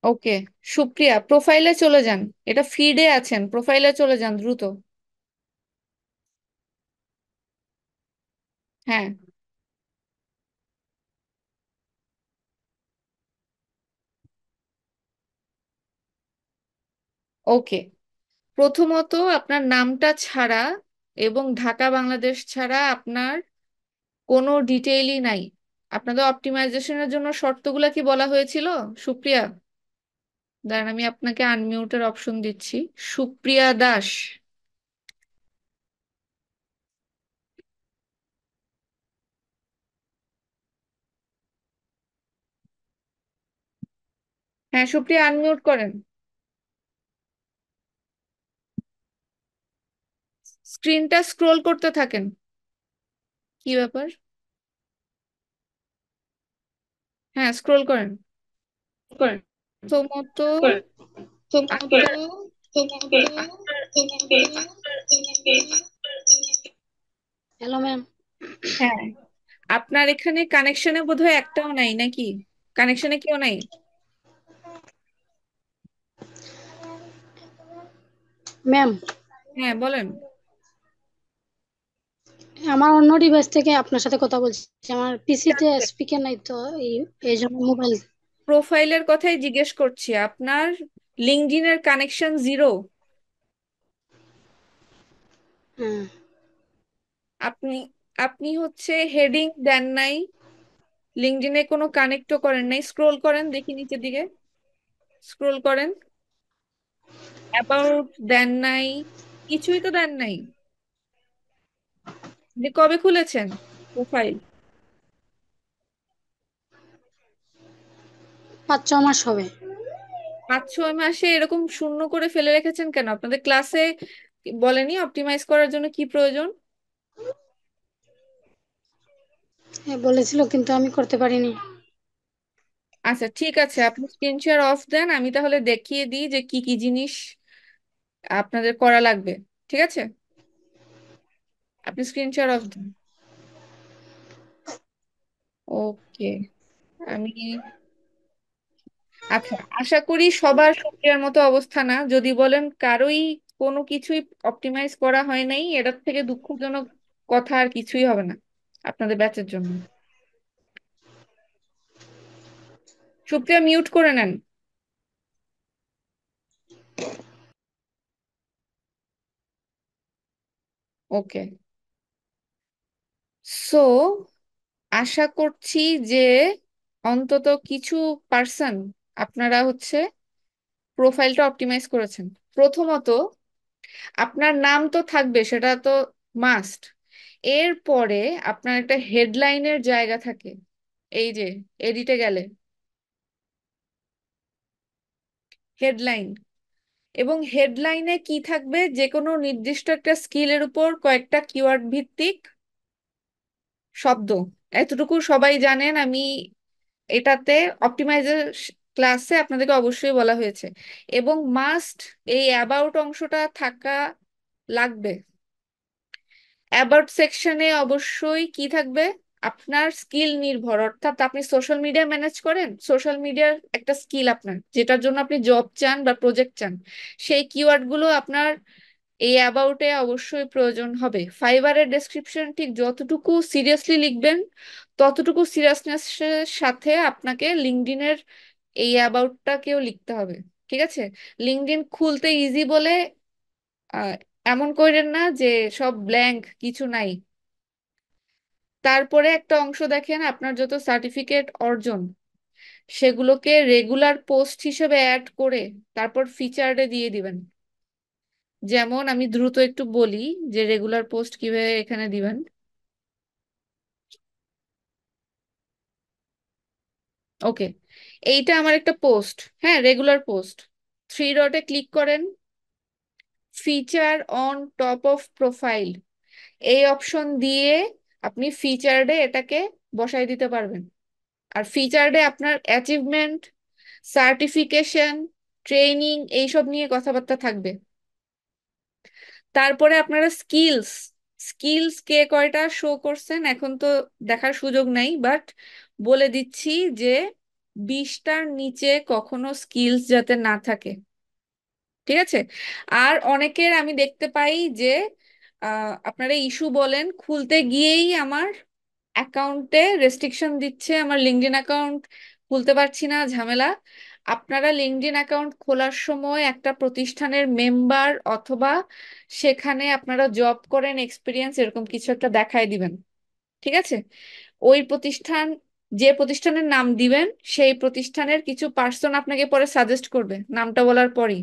ওকে, সুপ্রিয়া প্রোফাইলে চলে যান। এটা ফিডে আছেন, প্রোফাইলে চলে যান দ্রুত। হ্যাঁ। ওকে, প্রথমত আপনার নামটা ছাড়া এবং ঢাকা বাংলাদেশ ছাড়া আপনার কোনো ডিটেইলই নাই। আপনাদের অপটিমাইজেশনের জন্য শর্তগুলো কি বলা হয়েছিল, সুপ্রিয়া? দাঁড়ান, আমি আপনাকে আনমিউটের অপশন দিচ্ছি। সুপ্রিয়া দাস। হ্যাঁ, সুপ্রিয়া আনমিউট করেন। স্ক্রিনটা স্ক্রোল করতে থাকেন। কি ব্যাপার? হ্যাঁ, স্ক্রোল করেন। করেন প্রথমত করেন আপনার হ্যালো ম্যাম। হ্যাঁ, আপনার এখানে কানেকশনে বোধহয় একটাও নাই নাকি? কানেকশনে কেউ নাই? ম্যাম, হ্যাঁ, বলেন। আমার অন্য ডিভাইস থেকে আপনার সাথে কথা বলছি। আমার পিসিতে আচ্ছা, স্পিকার নাই তো, এই এই জন্য মোবাইল। প্রোফাইলের কথাই জিজ্ঞেস করছি। আপনার লিঙ্কডইনের কানেকশন জিরো। হ্যাঁ, আপনি আপনি হচ্ছে হেডিং দেন নাই, লিঙ্কডইনে কোনো কানেক্টও করেন নাই। স্ক্রোল করেন, দেখি নিচের দিকে। স্ক্রোল করেন। অ্যাবাউট দেন নাই, কিছুই তো দেন নাই। যে কবে খুলেছেন প্রোফাইল? 5-6 মাস হবে। 5-6 মাসে এরকম শূন্য করে ফেলে রেখেছেন কেন? আপনাদের ক্লাসে বলেনি অপটিমাইজ করার জন্য কি প্রয়োজন? হ্যাঁ, বলেছিল কিন্তু আমি করতে পারিনি। আচ্ছা, ঠিক আছে, আপনি স্ক্রিন শেয়ার অফ দেন, আমি তাহলে দেখিয়ে দিই যে কি কি জিনিস আপনাদের করা লাগবে। ঠিক আছে, আপনি স্ক্রিন শেয়ার অফ দেন। ওকে। আমি আচ্ছা, আশা করি সবার সক্রিয়ার মতো অবস্থা না। যদি বলেন কারোই কোনো কিছুই অপটিমাইজ করা হয় নাই, এটার থেকে দুঃখজনক কথা আর কিছুই হবে না আপনাদের ব্যাচের জন্য। সুপ্রিয়া মিউট করে নেন। ওকে। সো আশা করছি যে অন্তত কিছু পার্সন আপনারা হচ্ছে প্রোফাইলটা অপটিমাইজ করেছেন। প্রথমত আপনার নাম তো থাকবে, সেটা তো মাস্ট। এরপরে আপনার একটা হেডলাইনের জায়গা থাকে, এই যে এডিটে গেলে হেডলাইন। এবং হেডলাইনে কি থাকবে? যে কোনো নির্দিষ্ট একটা স্কিলের উপর কয়েকটা কিওয়ার্ড ভিত্তিক শব্দ। এতটুকু সবাই জানেন। আমি এটাতে অপটিমাইজার ক্লাসে আপনাদেরকে অবশ্যই বলা হয়েছে। এবং মাস্ট এই অ্যাবাউট অংশটা থাকা লাগবে। অ্যাবাউট সেকশনে অবশ্যই কি থাকবে? আপনার স্কিল নির্ভর, অর্থাৎ আপনি সোশ্যাল মিডিয়া ম্যানেজ করেন, সোশ্যাল মিডিয়ার একটা স্কিল আপনার, যেটার জন্য আপনি জব চান বা প্রজেক্ট চান, সেই কিওয়ার্ড গুলো আপনার এই অ্যাবাউটে অবশ্যই প্রয়োজন হবে। ফাইবারের ডেসক্রিপশন ঠিক যতটুকু সিরিয়াসলি লিখবেন, ততটুকু সিরিয়াসনেসের সাথে আপনাকে লিঙ্কডইনের এই অ্যাবাউটটাকেও লিখতে হবে। ঠিক আছে? লিঙ্কডইন খুলতে ইজি বলে আহ, এমন করেন না যে সব ব্ল্যাঙ্ক, কিছু নাই। তারপরে একটা অংশ দেখেন, আপনার যত সার্টিফিকেট অর্জন সেগুলোকে রেগুলার পোস্ট হিসেবে অ্যাড করে তারপর ফিচার্ডে দিয়ে দিবেন। যেমন আমি দ্রুত একটু বলি যে রেগুলার পোস্ট কিভাবে এখানে দিবেন। ওকে, এইটা আমার একটা পোস্ট। হ্যাঁ, রেগুলার পোস্ট। থ্রি ডটে ক্লিক করেন, feature on top of profile, এই অপশন দিয়ে আপনি ফিচার্ডে এটাকে বসাই দিতে পারবেন। আর ফিচার্ডে আপনার অ্যাচিভমেন্ট, সার্টিফিকেশন, ট্রেনিং এইসব নিয়ে কথাবার্তা থাকবে। তারপরে আপনারা স্কিলস, স্কিলস কে কয়টা শো করছেন এখন তো দেখার সুযোগ নাই, বাট বলে দিচ্ছি যে 20টার নিচে কখনো স্কিলস যাতে না থাকে। ঠিক আছে। আর অনেকের আমি দেখতে পাই যে আপনারা ইস্যু বলেন, খুলতে গিয়েই আমার অ্যাকাউন্টে রেস্ট্রিকশন দিচ্ছে, আমার লিঙ্কডইন অ্যাকাউন্ট খুলতে পারছি না, ঝামেলা। আপনারা লিঙ্কডইন অ্যাকাউন্ট খোলার সময় একটা প্রতিষ্ঠানের মেম্বার অথবা সেখানে আপনারা জব করেন, এক্সপিরিয়েন্স এরকম কিছু একটা দেখায় দিবেন। ঠিক আছে। ওই প্রতিষ্ঠান, যে প্রতিষ্ঠানের নাম দিবেন সেই প্রতিষ্ঠানের কিছু পার্সন আপনাকে পরে সাজেস্ট করবে নামটা বলার পরই,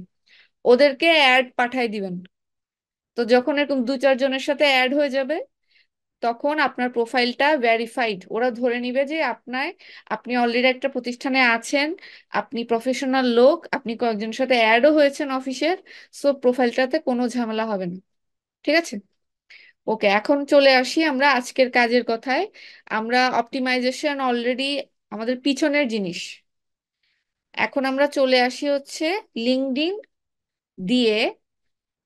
ওদেরকে অ্যাড পাঠাই দিবেন। তো যখন এরকম 2-4 জনের সাথে অ্যাড হয়ে যাবে, তখন আপনার প্রোফাইলটা ভেরিফাইড, ওরা ধরে নিবে যে আপনি অলরেডি একটা প্রতিষ্ঠানে আছেন, আপনি প্রফেশনাল লোক, আপনি কয়েকজনের সাথে অ্যাডও হয়েছেন অফিসের। সো প্রোফাইলটাতে কোনো ঝামেলা হবে না। ঠিক আছে। ওকে, এখন চলে আসি আমরা আজকের কাজের কথায়। আমরা অপটিমাইজেশন অলরেডি আমাদের পিছনের জিনিস। এখন আমরা চলে আসি হচ্ছে লিঙ্কডইন দিয়ে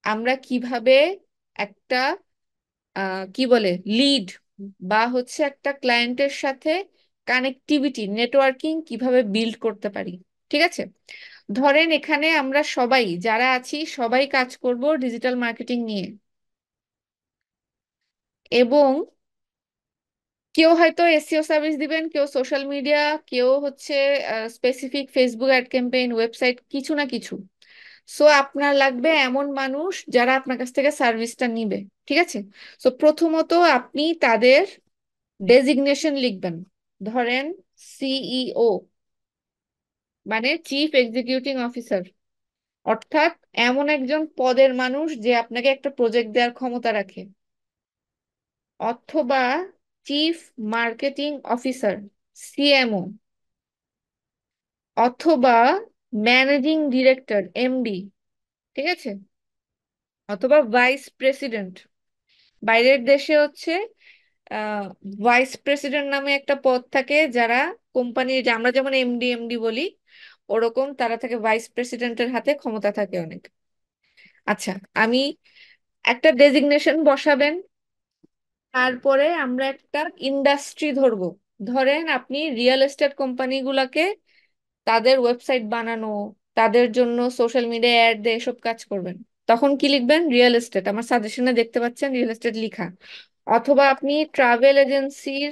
আমরা কিভাবে একটা কি বলে লিড বা হচ্ছে একটা ক্লায়েন্টের সাথে কানেক্টিভিটি, নেটওয়ার্কিং কিভাবে বিল্ড করতে পারি। ঠিক আছে। ধরেন এখানে আমরা সবাই যারা আছি সবাই কাজ করব ডিজিটাল মার্কেটিং নিয়ে, এবং কেউ হয়তো এসইও সার্ভিস দিবেন, কেউ সোশ্যাল মিডিয়া, কেউ হচ্ছে specific Facebook ad campaign, website, কিছু না কিছু। সো আপনার লাগবে এমন মানুষ যারা আপনার কাছ থেকে সার্ভিসটা নিবে। ঠিক আছে। সো প্রথমত আপনি তাদের ডেজিগনেশন লিখবেন। ধরেন সিইও মানে চিফ এক্সিকিউটিভ অফিসার, অর্থাৎ এমন একজন পদের মানুষ যে আপনাকে একটা প্রজেক্ট দেওয়ার ক্ষমতা রাখে। অথবা চিফ মার্কেটিং অফিসার, সিএমও। অথবা ম্যানেজিং ডিরেক্টর, এমডি। ঠিক আছে। অথবা ভাইস প্রেসিডেন্ট। বাইরের দেশে হচ্ছে আহ ভাইস প্রেসিডেন্ট নামে একটা পদ থাকে, যারা কোম্পানির, যে আমরা যেমন এমডি এমডি বলি, ওরকম তারা থাকে, ভাইস প্রেসিডেন্টের হাতে ক্ষমতা থাকে অনেক। আচ্ছা, আমি একটা ডেজিগনেশন বসাবেন। তারপরে আমরা একটা ইন্ডাস্ট্রি ধরবো। ধরেন আপনি রিয়েল এস্টেট কোম্পানিগুলোকে তাদের ওয়েবসাইট বানানো, তাদের জন্য সোশ্যাল মিডিয়া অ্যাড দিয়ে এসব কাজ করবেন। তখন কি লিখবেন? Real estate. আমার সাজেশনে দেখতে পাচ্ছেন রিয়েল এস্টেট লিখা। অথবা আপনি ট্রাভেল এজেন্সির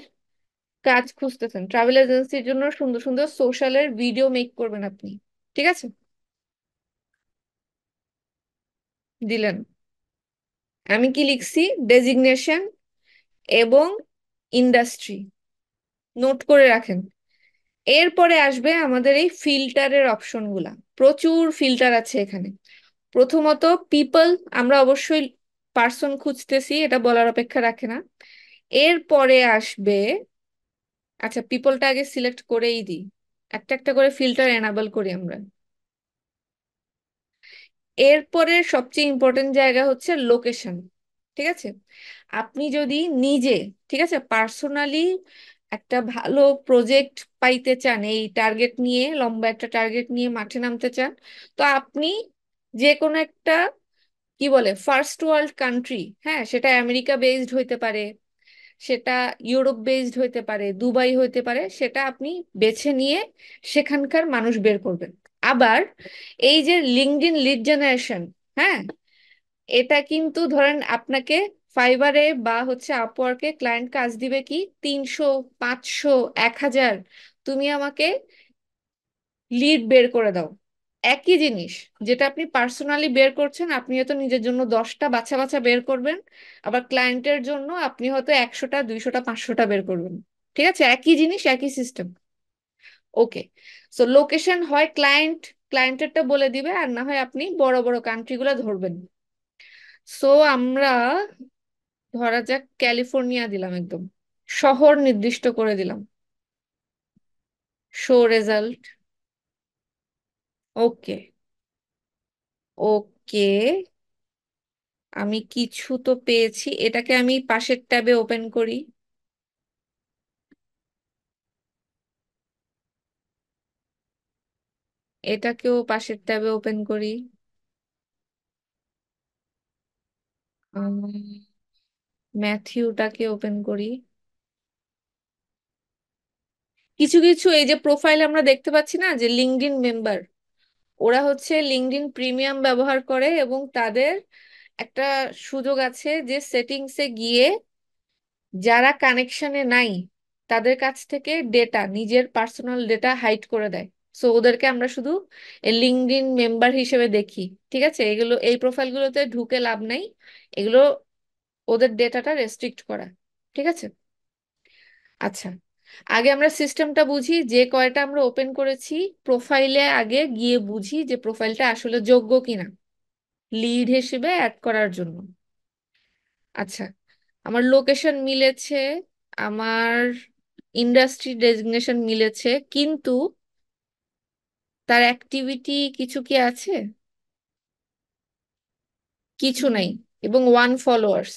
কাজ খুঁজতেছেন, ট্রাভেল এজেন্সির জন্য সুন্দর সুন্দর সোশ্যালের ভিডিও মেক করবেন আপনি। ঠিক আছে। দিলেন। আমি কি লিখছি? ডেজিগনেশন এবং ইন্ডাস্ট্রি। নোট করে রাখেন। এরপরে আসবে আমাদের এই ফিল্টারের অপশনগুলা। প্রচুর ফিল্টার আছে এখানে। প্রথমত পিপল, আমরা অবশ্যই পার্সন খুঁজতেছি, এটা বলার অপেক্ষা রাখে না। এরপরে আসবে, আচ্ছা পিপলটা আগে সিলেক্ট করেই দিই, একটা একটা করে ফিল্টার এনাবল করি আমরা। এরপরে সবচেয়ে ইম্পর্টেন্ট জায়গা হচ্ছে লোকেশন। ঠিক আছে। আপনি যদি নিজে, ঠিক আছে, পার্সোনালি একটা ভালো প্রজেক্ট পাইতে চান, এই টার্গেট নিয়ে, লম্বা একটা টার্গেট নিয়ে মাঠে নামতে চান, তো আপনি যে কোনো একটা, কি বলে, ফার্স্ট ওয়ার্ল্ড কান্ট্রি, হ্যাঁ, সেটা আমেরিকা বেসড হইতে পারে, সেটা ইউরোপ বেসড হইতে পারে, দুবাই হইতে পারে, সেটা আপনি বেছে নিয়ে সেখানকার মানুষ বের করবেন। আবার এই যে লিঙ্কডইন লিড জেনারেশন, হ্যাঁ, এটা কিন্তু ধরেন আপনাকে ফাইবারে বা হচ্ছে আপওয়ার্কে ক্লায়েন্ট কাজ দিবে কি 300, 500, 1000, তুমি আমাকে লিড বের করে দাও। একই জিনিস, যেটা আপনি পার্সোনালি বের করছেন, আপনি হয়তো নিজের জন্য 10টা বাছা বাছা বের করবেন, আবার ক্লায়েন্টের জন্য আপনি হয়তো 100টা, 200টা, 500টা বের করবেন। ঠিক আছে, একই জিনিস, একই সিস্টেম। ওকে। সো লোকেশন হয় ক্লায়েন্টেরটা বলে দিবে, আর না হয় আপনি বড় বড় কান্ট্রিগুলো ধরবেন। সো আমরা ধরা যাক ক্যালিফোর্নিয়া দিলাম, একদম শহর নির্দিষ্ট করে দিলাম। Show result. ওকে। ওকে, আমি কিছু তো পেয়েছি, এটাকে আমি পাশের ট্যাবে ওপেন করি। এটাকেও পাশের ট্যাবে ওপেন করি। ম্যাথিউটাকে ওপেন করি। কিছু কিছু এই যে প্রোফাইল আমরা দেখতে পাচ্ছি না, যে লিঙ্কডইন মেম্বার, ওরা হচ্ছে লিঙ্কডইন প্রিমিয়াম ব্যবহার করে এবং তাদের একটা সুযোগ আছে যে সেটিংসে গিয়ে যারা কানেকশনে নাই তাদের কাছ থেকে ডেটা, নিজের পার্সোনাল ডেটা হাইড করে দেয়। সো ওদেরকে আমরা শুধু লিঙ্কডইন মেম্বার হিসেবে দেখি। ঠিক আছে, এগুলো এই প্রোফাইলগুলোতে ঢুকে লাভ নাই, এগুলো ওদের ডেটাটা রেস্ট্রিক্ট করা। ঠিক আছে। আচ্ছা, আগে আমরা সিস্টেমটা বুঝি, যে কয়টা আমরা ওপেন করেছি প্রোফাইলে আগে গিয়ে বুঝি যে প্রোফাইলটা আসলে যোগ্য কিনা লিড হিসেবে অ্যাড করার জন্য। আচ্ছা, আমার লোকেশন মিলেছে, আমার ইন্ডাস্ট্রি ডেজিগনেশন মিলেছে, কিন্তু তার অ্যাক্টিভিটি কিছু কি আছে? কিছু নাই। এবং 1 ফলোয়ার্স।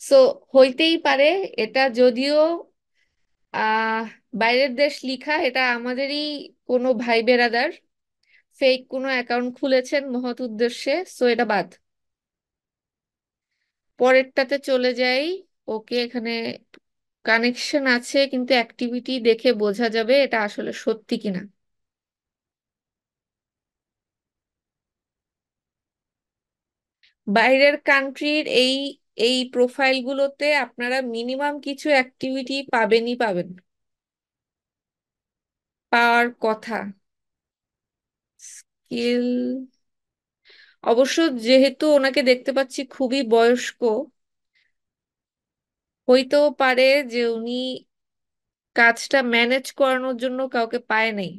সো হইতেই পারে এটা যদিও আহ বাইরের দেশ লিখা, এটা আমাদেরই কোনো ভাই বেরাদার ফেক কোনো অ্যাকাউন্ট খুলেছেন মহৎ উদ্দেশ্যে, সো এটা বাদ। পরেরটাতে চলে যাই। ওকে, এখানে কানেকশন আছে কিন্তু অ্যাক্টিভিটি দেখে বোঝা যাবে এটা আসলে সত্যি কিনা। বাইরের কান্ট্রির এই এই প্রোফাইলগুলোতে আপনারা মিনিমাম কিছু অ্যাক্টিভিটি পাবেনই পাবেন, পাওয়ার কথা। স্কিল, অবশ্য যেহেতু ওনাকে দেখতে পাচ্ছি খুবই বয়স্ক, হইতেও পারে যে উনি কাজটা ম্যানেজ করানোর জন্য কাউকে পায় নাই।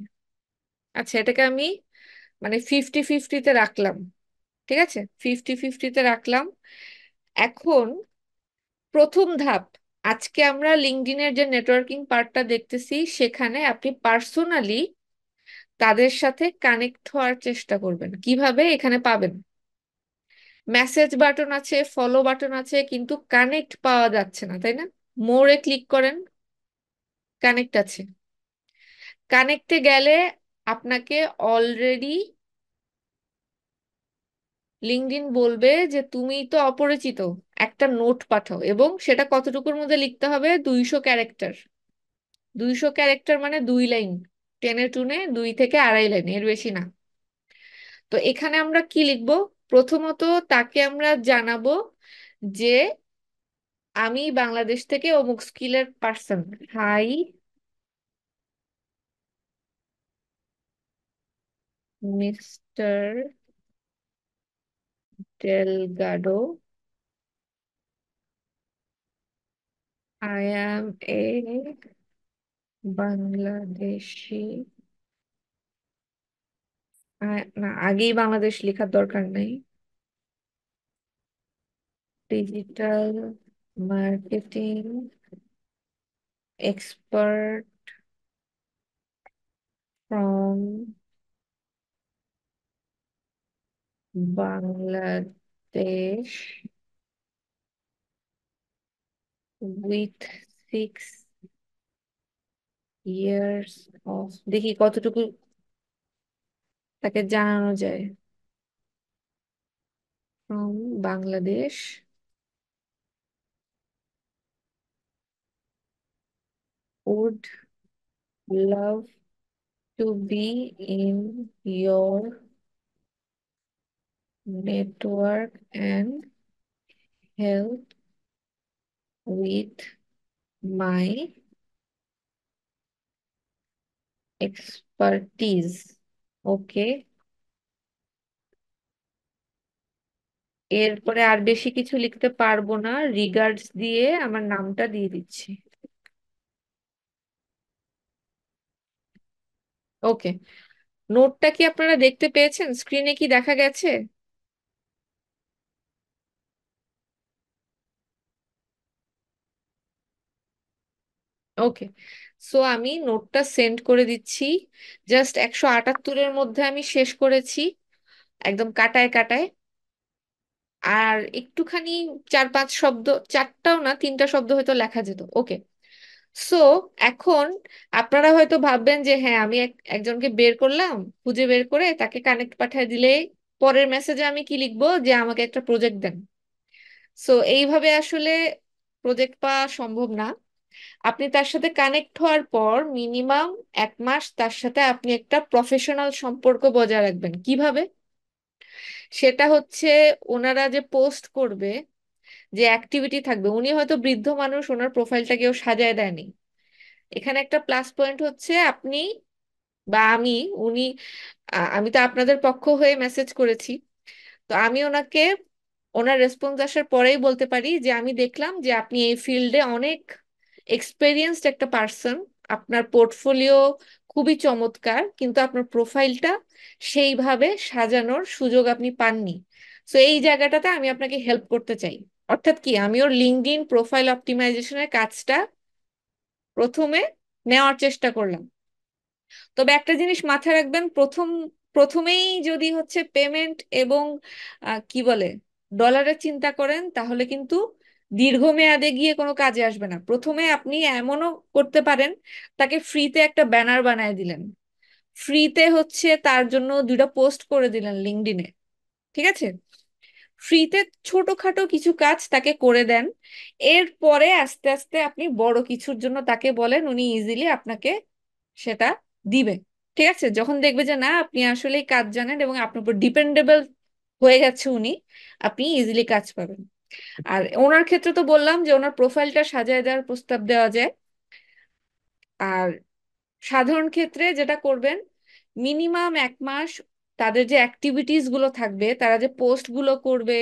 আচ্ছা, এটাকে আমি মানে 50-50-তে রাখলাম। ঠিক আছে, 50-50-তে রাখলাম। এখন প্রথম ধাপ, আজকে আমরা লিঙ্কডইনের যে নেটওয়ার্কিং পার্টটা দেখতেছি সেখানে আপনি পার্সোনালি তাদের সাথে কানেক্ট হওয়ার চেষ্টা করবেন। কিভাবে? এখানে পাবেন মেসেজ বাটন আছে, ফলো বাটন আছে, কিন্তু কানেক্ট পাওয়া যাচ্ছে না, তাই না? মোরে ক্লিক করেন, কানেক্ট আছে। কানেক্টে গেলে আপনাকে অলরেডি লিঙ্কডইন বলবে যে তুমি তো অপরিচিত, একটা নোট পাঠাও, এবং সেটা কতটুকুর মধ্যে লিখতে হবে? 200 ক্যারেক্টার। 200 ক্যারেক্টার মানে 2 লাইন, টেনে টুনে 2 থেকে আড়াই লাইন, এর বেশি না। তো এখানে আমরা কি লিখবো? প্রথমত তাকে আমরা জানাবো যে আমি বাংলাদেশ থেকে অমুক স্কিলের person. Hi mister Delgado, I am a Bangladeshi. না, আগেই বাংলাদেশ লেখার দরকার নেই। Digital marketing expert from Bangladesh with 6 years of, দেখি কতটুকু তাকে জানানো যায়। From Bangladesh, would love to be in your network and help with my expertise. ওকে, এরপরে আর বেশি কিছু লিখতে পারবো না, রিগার্ডস দিয়ে আমার নামটা দিয়ে দিচ্ছি। ওকে, নোটটা কি আপনারা দেখতে পেয়েছেন? স্ক্রিনে কি দেখা গেছে? ওকে, সো আমি নোটটা সেন্ড করে দিচ্ছি। জাস্ট 178-এর মধ্যে আমি শেষ করেছি, একদম কাটায় কাটায়। আর একটুখানি 4-5 শব্দ, চারটাও না, 3টা শব্দ হয়তো লেখা যেত। ওকে, সো এখন আপনারা হয়তো ভাববেন যে হ্যাঁ, আমি একজনকে বের করলাম, খুঁজে বের করে তাকে কানেক্ট পাঠিয়ে দিলে পরের মেসেজে আমি কি লিখবো? যে আমাকে একটা প্রজেক্ট দেন। সো এইভাবে আসলে প্রজেক্ট পাওয়া সম্ভব না। আপনি তার সাথে কানেক্ট হওয়ার পর মিনিমাম 1 মাস তার সাথে আপনি একটা প্রফেশনাল সম্পর্ক বজায় রাখবেন। কিভাবে? সেটা হচ্ছে, ওনারা যে পোস্ট করবে, যে অ্যাক্টিভিটি থাকবে, উনি হয়তো বৃদ্ধ মানুষ, ওনার প্রোফাইলটা কেউ সাজায় দেয়নি। এখানে একটা প্লাস পয়েন্ট হচ্ছে আপনি বা আমি, উনি, আমি তো আপনাদের পক্ষ হয়ে মেসেজ করেছি, তো আমি ওনাকে, ওনার রেসপন্স আসার পরেই বলতে পারি যে আমি দেখলাম যে আপনি এই ফিল্ডে অনেক এক্সপেরিয়েন্সড একটা পার্সন, আপনার পোর্টফোলিও খুবই চমৎকার, কিন্তু আপনার প্রোফাইলটা সেইভাবে সাজানোর সুযোগ আপনি পাননি। তো এই জায়গাটাতে আমি আপনাকে হেল্প করতে চাই। অর্থাৎ কি, আমি ওর লিঙ্কডইন প্রোফাইল অপটিমাইজেশনের কাজটা প্রথমে নেওয়ার চেষ্টা করলাম। তবে একটা জিনিস মাথায় রাখবেন, প্রথমেই যদি হচ্ছে পেমেন্ট এবং কি বলে ডলারের চিন্তা করেন, তাহলে কিন্তু দীর্ঘমেয়াদে গিয়ে কোনো কাজে আসবে না। প্রথমে আপনি এমনও করতে পারেন, তাকে ফ্রিতে একটা ব্যানার বানায় দিলেন, ফ্রিতে হচ্ছে তার জন্য 2টা পোস্ট করে দিলেন লিঙ্কডইনে, ঠিক আছে? ফ্রিতে ছোটখাটো কিছু কাজ তাকে করে দেন। এরপরে আস্তে আস্তে আপনি বড় কিছুর জন্য তাকে বলেন, উনি ইজিলি আপনাকে সেটা দিবে। ঠিক আছে? যখন দেখবে যে না, আপনি আসলেই কাজ জানেন এবং আপনার উপর ডিপেন্ডেবল হয়ে গেছে উনি, আপনি ইজিলি কাজ পাবেন। আর ওনার ক্ষেত্রে তো বললাম যে ওনার প্রোফাইলটা সাজায় দেওয়ার প্রস্তাব দেওয়া যায়। আর সাধারণ ক্ষেত্রে যেটা করবেন, মিনিমাম 1 মাস তাদের যে অ্যাক্টিভিটিস গুলো থাকবে, তারা যে পোস্ট গুলো করবে,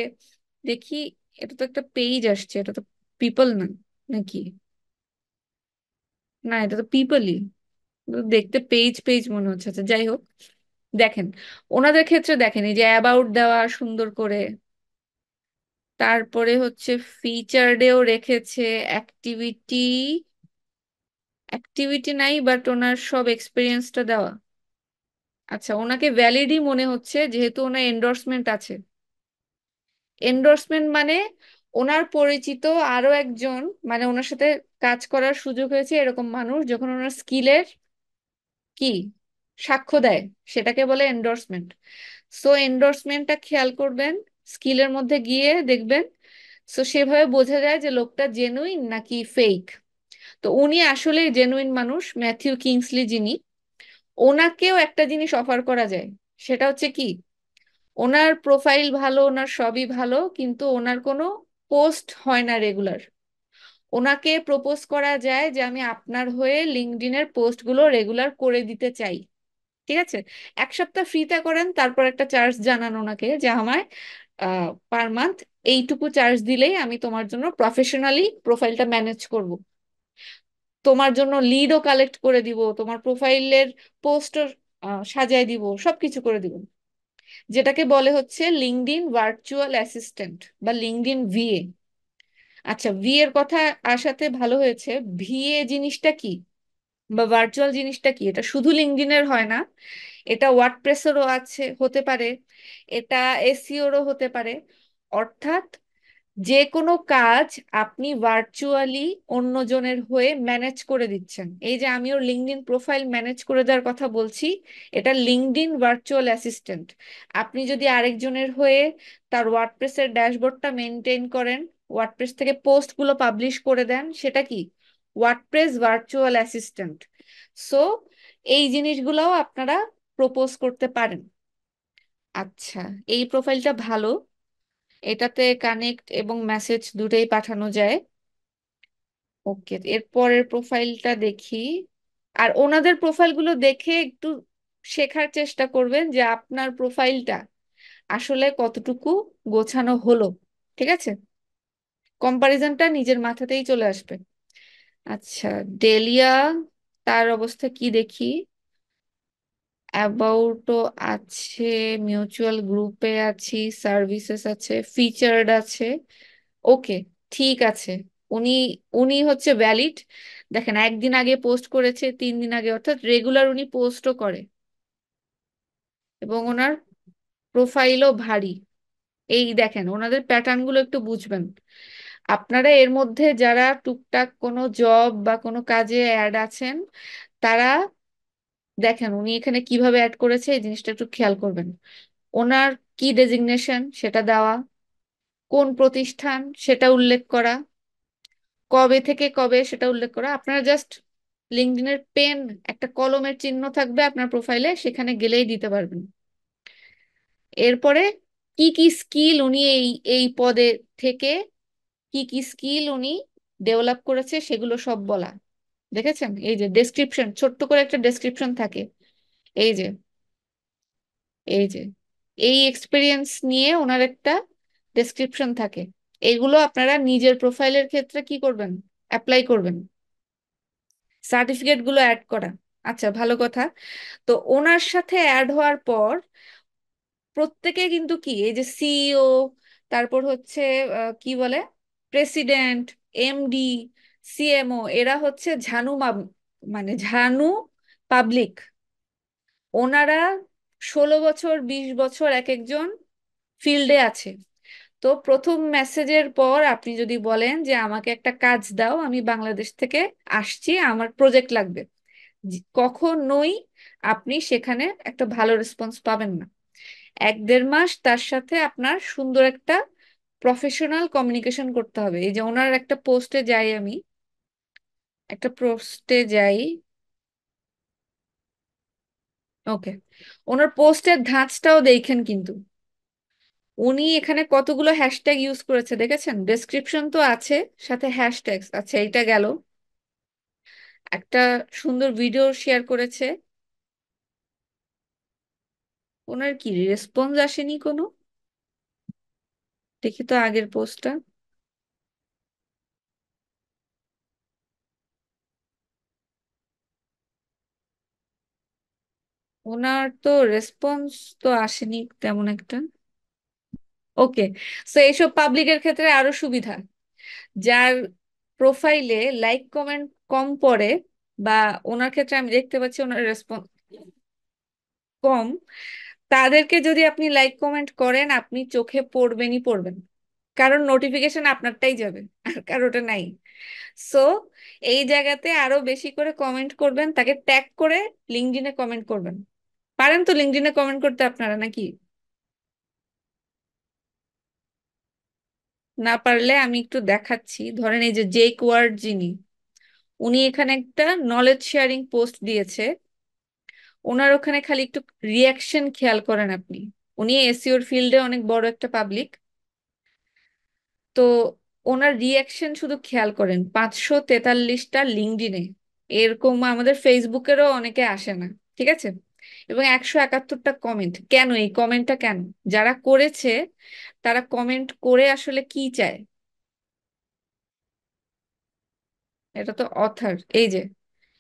দেখি, এটা তো একটা পেজ আসছে, এটা তো পিপল না নাকি? না, এটা তো পিপলই, দেখতে পেজ পেজ মনে হচ্ছে। আচ্ছা, যাই হোক, দেখেন, ওনাদের ক্ষেত্রে দেখেন এই যে অ্যাবাউট দেওয়া সুন্দর করে, তারপরে হচ্ছে ফিচার্ডেও রেখেছে অ্যাক্টিভিটি, অ্যাক্টিভিটি নাই বাট ওনার সব এক্সপিরিয়েন্সটা দেওয়া। আচ্ছা, ওনাকে ভ্যালিডই মনে হচ্ছে, যেহেতু ওনার এন্ডোর্সমেন্ট আছে। এন্ডোর্সমেন্ট মানে ওনার পরিচিত আরো একজন, মানে ওনার সাথে কাজ করার সুযোগ হয়েছে এরকম মানুষ যখন ওনার স্কিলের কি সাক্ষ্য দেয়, সেটাকে বলে এন্ডোর্সমেন্ট। সো এন্ডোর্সমেন্টটা খেয়াল করবেন, স্কিলের মধ্যে গিয়ে দেখবেন। সো সেভাবে বোঝা যায় যে লোকটা জেনুইন নাকি ফেক। তো উনি আসলে জেনুইন মানুষ, ম্যাথিউ কিংসলি যিনি, ওনাকেও একটা জিনিস অফার করা যায়। সেটা হচ্ছে কি, ওনার প্রোফাইল ভালো, ওনার সবই ভালো, কিন্তু ওনার কোনো পোস্ট হয় না রেগুলার। ওনাকে প্রপোজ করা যায় যে আমি আপনার হয়ে লিঙ্কডইনের পোস্টগুলো রেগুলার করে দিতে চাই। ঠিক আছে? 1 সপ্তাহ ফ্রিতে করেন, তারপর একটা চার্জ জানান ওনাকে যে আমায় পার মান্থ এইটুকু চার্জ দিলেই আমি তোমার জন্য প্রফেশনালি প্রোফাইলটা ম্যানেজ করব, তোমার জন্য লিডও কালেক্ট করে দিব, তোমার প্রোফাইলের পোস্টও সাজায় দিব, সবকিছু করে দিব। যেটাকে বলে হচ্ছে লিঙ্কডইন ভার্চুয়াল অ্যাসিস্ট্যান্ট বা লিঙ্কডইন ভিএ। আচ্ছা, ভিএ এর কথা আসাতে ভালো হয়েছে। ভিএ জিনিসটা কি বা ভার্চুয়াল জিনিসটা কি, এটা শুধু লিঙ্কডইনের হয় না, এটা ওয়ার্ডপ্রেসেরও আছে, হতে পারে, এটা এসইওরও হতে পারে। অর্থাৎ যে কোনো কাজ আপনি ভার্চুয়ালি অন্যজনের হয়ে ম্যানেজ করে দিচ্ছেন। এই যে আমি ওর লিঙ্কডইন প্রোফাইল ম্যানেজ করে দেওয়ার কথা বলছি, এটা লিঙ্কডইন ভার্চুয়াল অ্যাসিস্ট্যান্ট। আপনি যদি আরেকজনের হয়ে তার ওয়ার্ডপ্রেসের ড্যাশবোর্ডটা মেনটেন করেন, ওয়ার্ডপ্রেস থেকে পোস্টগুলো পাবলিশ করে দেন, সেটা কি ওয়ার্ডপ্রেস ভার্চুয়াল অ্যাসিস্ট্যান্ট। সো এই জিনিসগুলোও আপনারা প্রপোজ করতে পারেন। আচ্ছা, এই প্রোফাইলটা ভালো, এটাতে কানেক্ট এবং মেসেজ দুটোই পাঠানো যায়। ওকে, এর পরের প্রোফাইলটা দেখি। আর ওনাদের প্রোফাইলগুলো দেখে একটু শেখার চেষ্টা করবেন যে আপনার প্রোফাইলটা আসলে কতটুকু গোছানো হলো। ঠিক আছে? কম্পারিজনটা নিজের মাথাতেই চলে আসবে। আচ্ছা, ডেলিয়া, তার অবস্থা কি দেখি? অ্যাবাউটও আছে, মিউচুয়াল গ্রুপে আছি, সার্ভিসেস আছে, ফিচার্ড আছে। ওকে, ঠিক আছে। উনি উনি হচ্ছে ভ্যালিড। দেখেন, 1 দিন আগে পোস্ট করেছে, 3 দিন আগে, অর্থাৎ রেগুলার উনি পোস্টও করে এবং ওনার প্রোফাইলও ভারী। এই দেখেন, ওনাদের প্যাটার্ন গুলো একটু বুঝবেন। আপনারা এর মধ্যে যারা টুকটাক কোনো জব বা কোনো কাজে অ্যাড আছেন, তারা দেখেন উনি এখানে কিভাবে অ্যাড করেছে, এই জিনিসটা একটু খেয়াল করবেন। ওনার কি ডেজিগনেশন সেটা দেওয়া, কোন প্রতিষ্ঠান সেটা উল্লেখ করা, কবে থেকে কবে সেটা উল্লেখ করা। আপনারা জাস্ট লিঙ্কডইনের পেন, একটা কলমের চিহ্ন থাকবে আপনার প্রোফাইলে, সেখানে গেলেই দিতে পারবেন। এরপরে কি কি স্কিল উনি এই এই পদে থেকে কি কি স্কিল উনি ডেভেলপ করেছে সেগুলো সব বলা। দেখেছেন, এই যে ডেসক্রিপশন, ছোট্ট করে একটা ডেসক্রিপশন থাকে, এই যে, এই যে, এই এক্সপিরিয়েন্স নিয়ে ওনার একটা ডেসক্রিপশন থাকে। এগুলো আপনারা নিজের প্রোফাইলের ক্ষেত্রে কি করবেন, অ্যাপ্লাই করবেন। সার্টিফিকেট গুলো অ্যাড করা, আচ্ছা ভালো কথা। তো ওনার সাথে অ্যাড হওয়ার পর প্রত্যেকে কিন্তু কি, এই যে সিইও, তারপর হচ্ছে কি বলে, প্রেসিডেন্ট, এমডি, সিএমও, এরা হচ্ছে মানে ঝানু পাবলিক। ওনারা 16 বছর 20 বছর এক একজন ফিল্ডে আছে। তো প্রথম মেসেজের পর আপনি যদি বলেন যে আমাকে একটা কাজ দাও, আমি বাংলাদেশ থেকে আসছি, আমার প্রজেক্ট লাগবে, কখনোই আপনি সেখানে একটা ভালো রেসপন্স পাবেন না। 1-1.5 মাস তার সাথে আপনার সুন্দর একটা প্রফেশনাল কমিউনিকেশন করতে হবে। এই যে ওনার একটা পোস্টে যাই আমি, একটা পোস্টে যাই, ওকে, ওনার পোস্টের ধাঁচটাও দেখেন কিন্তু, উনি এখানে কতগুলো হ্যাশট্যাগ ইউজ করেছে দেখেছেন? ডেসক্রিপশন তো আছে, সাথে হ্যাশট্যাগ আছে, এইটা গেল। একটা সুন্দর ভিডিও শেয়ার করেছে। ওনার কি রেসপন্স আসেনি কোনো? দেখি তো আগের পোস্টটা। ওনার তো রেসপন্স তো আসেনি তেমন একটা। ওকে, সো এইসব পাবলিকের ক্ষেত্রে আরো সুবিধা, যার প্রোফাইলে লাইক কমেন্ট কম পড়ে, বা ওনার ক্ষেত্রে আমি দেখতে পাচ্ছি ওনার রেসপন্স কম, তাদেরকে যদি আপনি লাইক কমেন্ট করেন আপনি চোখে পড়বেনই পড়বেন, কারণ নোটিফিকেশন আপনারটাই যাবে, আর কারোটা নাই। সো এই জায়গাতে আরো বেশি করে কমেন্ট করবেন, তাকে ট্যাগ করে লিঙ্কডইনে কমেন্ট করবেন। পারেন তো লিঙ্কডইনে কমেন্ট করতে আপনারা নাকি? না পারলে আমি একটু দেখাচ্ছি। ধরেন এই যে জেক ওয়ার্ড যিনি, উনি এখানে একটা নলেজ শেয়ারিং পোস্ট দিয়েছে। ওনার ওখানে খালি একটু রিয়াকশন খেয়াল করেন আপনি। উনি এসইওর ফিল্ডে অনেক বড় একটা পাবলিক। তো ওনার রিয়াকশন শুধু খেয়াল করেন, 543টা লিঙ্কডইনে, এরকম আমাদের ফেসবুকেরও অনেকে আসে না, ঠিক আছে? এবং 171টা কমেন্ট। কেন এই কমেন্টটা কেন? যারা করেছে তারা কমেন্ট করে আসলে কি চায়? এটা তো অথার, এই যে,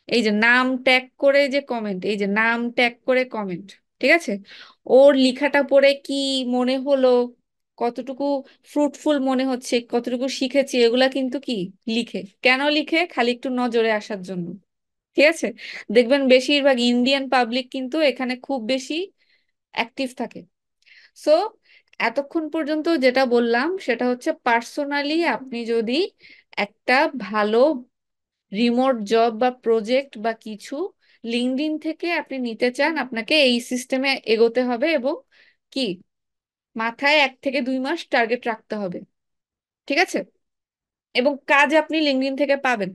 এই যে নাম ট্যাগ করে যে কমেন্ট, এই যে নাম ট্যাগ করে কমেন্ট, ঠিক আছে? ওর লেখাটা পড়ে কি মনে হলো, কতটুকু ফ্রুটফুল মনে হচ্ছে, কতটুকু শিখেছি, এগুলা কিন্তু কি লিখে। কেন লিখে? খালি একটু নজরে আসার জন্য, ঠিক আছে? দেখবেন বেশিরভাগ ইন্ডিয়ান পাবলিক কিন্তু এখানে খুব বেশি অ্যাক্টিভ থাকে। সো এতক্ষণ পর্যন্ত যেটা বললাম সেটা হচ্ছে, পার্সোনালি আপনি যদি একটা ভালো রিমোট জব বা প্রজেক্ট বা কিছু লিঙ্কডইন থেকে আপনি নিতে চান, আপনাকে এই সিস্টেমে এগোতে হবে, এবং কি, মাথায় 1 থেকে 2 মাস টার্গেট রাখতে হবে, ঠিক আছে? এবং কাজ আপনি লিঙ্কডইন থেকে পাবেন।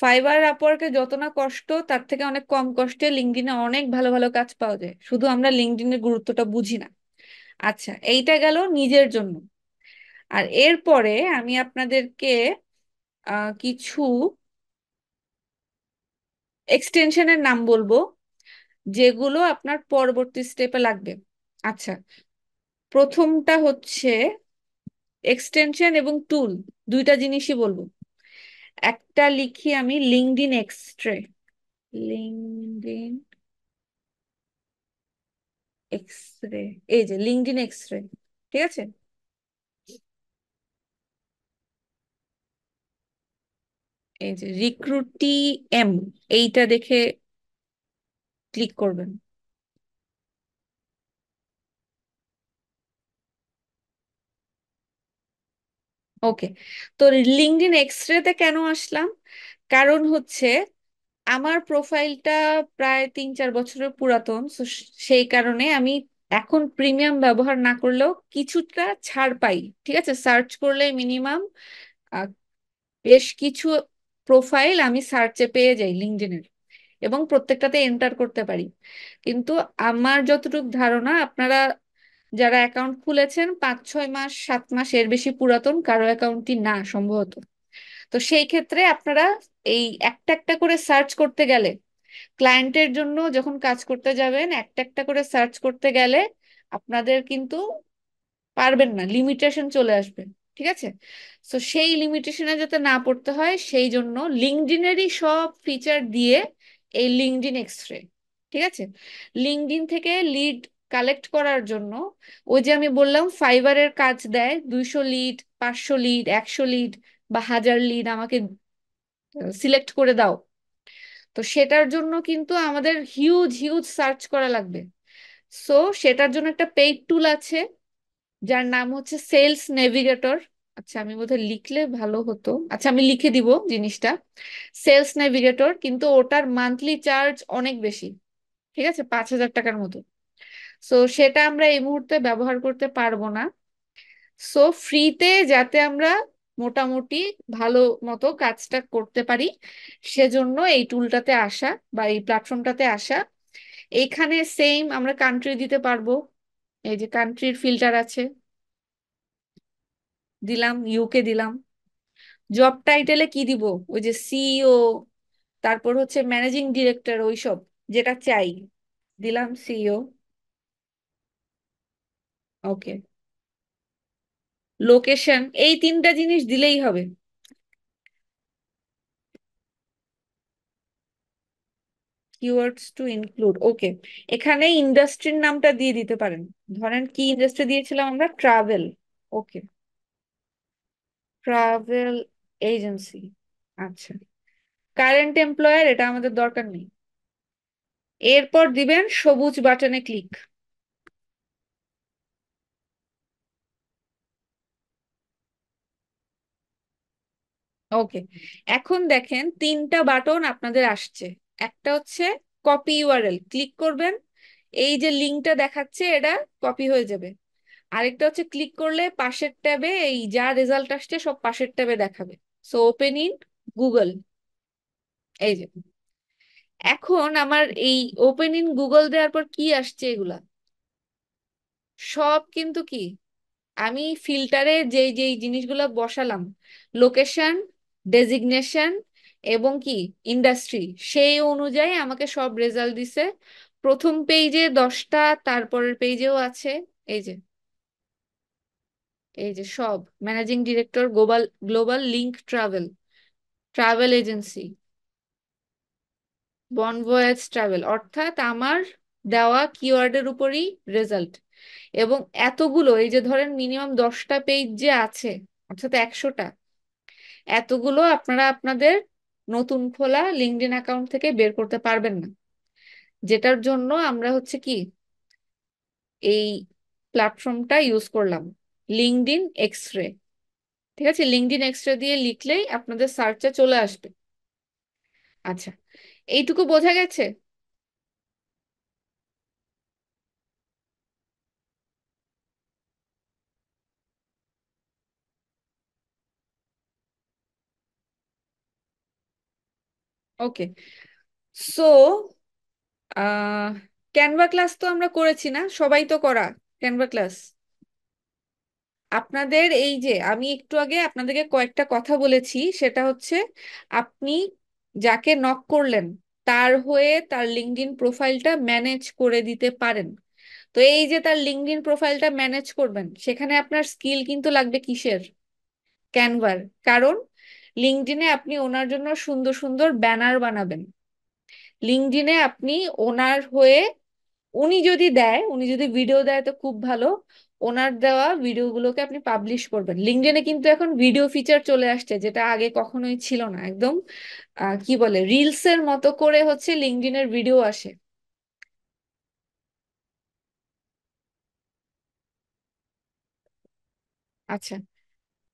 ফাইবার আপওয়ার্কে যত না কষ্ট, তার থেকে অনেক কম কষ্টে লিঙ্কডইনে অনেক ভালো ভালো কাজ পাওয়া যায়, শুধু আমরা লিঙ্কডইনের গুরুত্বটা বুঝি না। আচ্ছা, এইটা গেল নিজের জন্য। আর এরপরে আমি আপনাদেরকে কিছু এক্সটেনশনের নাম বলবো, যেগুলো আপনার পরবর্তী স্টেপে লাগবে। আচ্ছা, প্রথমটা হচ্ছে এক্সটেনশন এবং টুল, দুইটা জিনিসই বলবো। একটা লিখি আমি, লিঙ্কডইন এক্সট্রে, লিঙ্কডইন এক্সরে, এই যে লিঙ্কডইন এক্সরে, ঠিক আছে? এই যে রিক্রুটি এম, এইটা দেখে ক্লিক করবেন। ওকে, তো লিঙ্কডইন এক্সরেতে কেন আসলাম? কারণ হচ্ছে আমার প্রোফাইলটা প্রায় 3-4 বছরের পুরাতন, so সেই কারণে আমি এখন প্রিমিয়াম ব্যবহার না করলেও কিছুটা ছাড় পাই, ঠিক আছে? সার্চ করলে মিনিমাম বেশ কিছু প্রোফাইল আমি সার্চে পেয়ে যাই লিঙ্কডইনের, এবং প্রত্যেকটাতে এন্টার করতে পারি। কিন্তু আমার যতটুকু ধারণা, আপনারা যারা অ্যাকাউন্ট খুলেছেন 5-6 মাস 7 মাস এর বেশি পুরাতন কারো অ্যাকাউন্টই না সম্ভবত। তো সেই ক্ষেত্রে আপনারা এই একটা একটা করে সার্চ করতে গেলে, ক্লায়েন্টের জন্য যখন কাজ করতে যাবেন একটা একটা করে সার্চ করতে গেলে আপনাদের কিন্তু পারবেন না, লিমিটেশন চলে আসবে। ঠিক আছে? তো সেই লিমিটেশনে যাতে না পড়তে হয় সেই জন্য লিঙ্কডইনেরই সব ফিচার দিয়ে এই লিঙ্কডইন এক্সরে, ঠিক আছে, লিঙ্কডইন থেকে লিড কালেক্ট করার জন্য, ওই যে আমি বললাম ফাইবারের কাজ দেয়, 200 লিড, 500 লিড, 100 লিড বা 1000 লিড আমাকে সিলেক্ট করে দাও। তো সেটার জন্য কিন্তু আমাদের হিউজ হিউজ সার্চ করা লাগবে। সো সেটার জন্য একটা পেইড টুল আছে যার নাম হচ্ছে সেলস নেভিগেটর। আচ্ছা, আমি বোধহয় লিখলে ভালো হতো, আচ্ছা আমি লিখে দিব জিনিসটা, সেলস নেভিগেটর। কিন্তু ওটার মান্থলি চার্জ অনেক বেশি, ঠিক আছে, 5,000 টাকার মতো। সো সেটা আমরা এই মুহূর্তে ব্যবহার করতে পারবো না। সো ফ্রিতে যাতে আমরা মোটামুটি ভালো মতো কাজটা করতে পারি, সেজন্য এই টুলটাতে আসা বা এই প্ল্যাটফর্মটাতে আসা। এইখানে সেম আমরা কান্ট্রি দিতে পারবো, এই যে কান্ট্রির ফিল্টার আছে, দিলাম ইউকে দিলাম। জব টাইটেলে কি দিব? ওই যে সিইও, তারপর হচ্ছে ম্যানেজিং ডিরেক্টর, ওইসব যেটা চাই, দিলাম সিইও। ওকে, লোকেশন, এই তিনটা জিনিস দিলেই হবে। কিওয়ার্ডস টু ইনক্লুড, ওকে। এখানে ইন্ডাস্ট্রির নামটা দিয়ে দিতে পারেন। ধরেন কি ইন্ডাস্ট্রি দিয়েছিলাম আমরা? ট্রাভেল। ওকে, ট্রাভেল এজেন্সি। আচ্ছা, কারেন্ট এমপ্লয়ার এটা আমাদের দরকার নেই। এরপর দিবেন সবুজ বাটনে ক্লিক। ওকে, এখন দেখেন তিনটা বাটন আপনাদের আসছে। একটা হচ্ছে কপি ইউআরএল, ক্লিক করবেন, এই যে লিঙ্কটা দেখাচ্ছে এটা কপি হয়ে যাবে। আরেকটা হচ্ছে ক্লিক করলে পাশের ট্যাবে এই যা রেজাল্ট আসছে সব পাশের ট্যাবে দেখাবে। সো ওপেন ইন গুগল, এই যে। এখন আমার এই ওপেন ইন গুগল দেওয়ার পর কি আসছে এগুলা সব কিন্তু কি, আমি ফিল্টারে যেই যেই জিনিসগুলো বসালাম, লোকেশন, ডেজিগনেশন এবং কি ইন্ডাস্ট্রি, সেই অনুযায়ী আমাকে সব রেজাল্ট দিছে। প্রথম পেজে 10টা, তারপরের পেজেও আছে, এই যে, এই যে সব managing director global, global link travel, travel agency, bon voyage travel, অর্থাৎ আমার দেওয়া কিওয়ার্ডের উপরই রেজাল্ট। এবং এতগুলো, এই যে ধরেন মিনিমাম 10টা পেজ যে আছে, অর্থাৎ 100টা, এতগুলো আপনারা আপনাদের নতুন খোলা লিঙ্কডইন অ্যাকাউন্ট থেকে বের করতে পারবেন না। যেটার জন্য আমরা হচ্ছে কি এই প্ল্যাটফর্মটা ইউজ করলাম, লিঙ্কডইন এক্সরে। ঠিক আছে, লিঙ্কডইন এক্সরে দিয়ে লিখলেই আপনাদের সার্চে চলে আসবে। আচ্ছা, এইটুকু বোঝা গেছে? ওকে, সো আহ ক্যানভা ক্লাস তো আমরা করেছি না, সবাই তো করা ক্যানভা ক্লাস। আপনাদের এই যে আমি একটু আগে আপনাদেরকে কয়েকটা কথা বলেছি, সেটা হচ্ছে আপনি যাকে নক করলেন তার হয়ে তার লিঙ্কডইন প্রোফাইলটা ম্যানেজ করে দিতে পারেন। তো এই যে তার লিঙ্কডইন প্রোফাইলটা ম্যানেজ করবেন, সেখানে আপনার স্কিল কিন্তু লাগবে কিসের? ক্যানভার। কারণ লিঙ্কডইনে আপনি ওনার জন্য সুন্দর সুন্দর ব্যানার বানাবেন। লিঙ্কডইনে আপনি ওনার হয়ে, উনি যদি দেয়, উনি যদি ভিডিও দেয় তো খুব ভালো, ওনার দেওয়া ভিডিওগুলোকে আপনি পাবলিশ করবেন। লিঙ্কডইনে কিন্তু এখন ভিডিও ফিচার চলে আসছে, যেটা আগে কখনোই ছিল না। একদম কি বলে, রিলসের মতো করে হচ্ছে লিঙ্কডইনের ভিডিও আসে। আচ্ছা,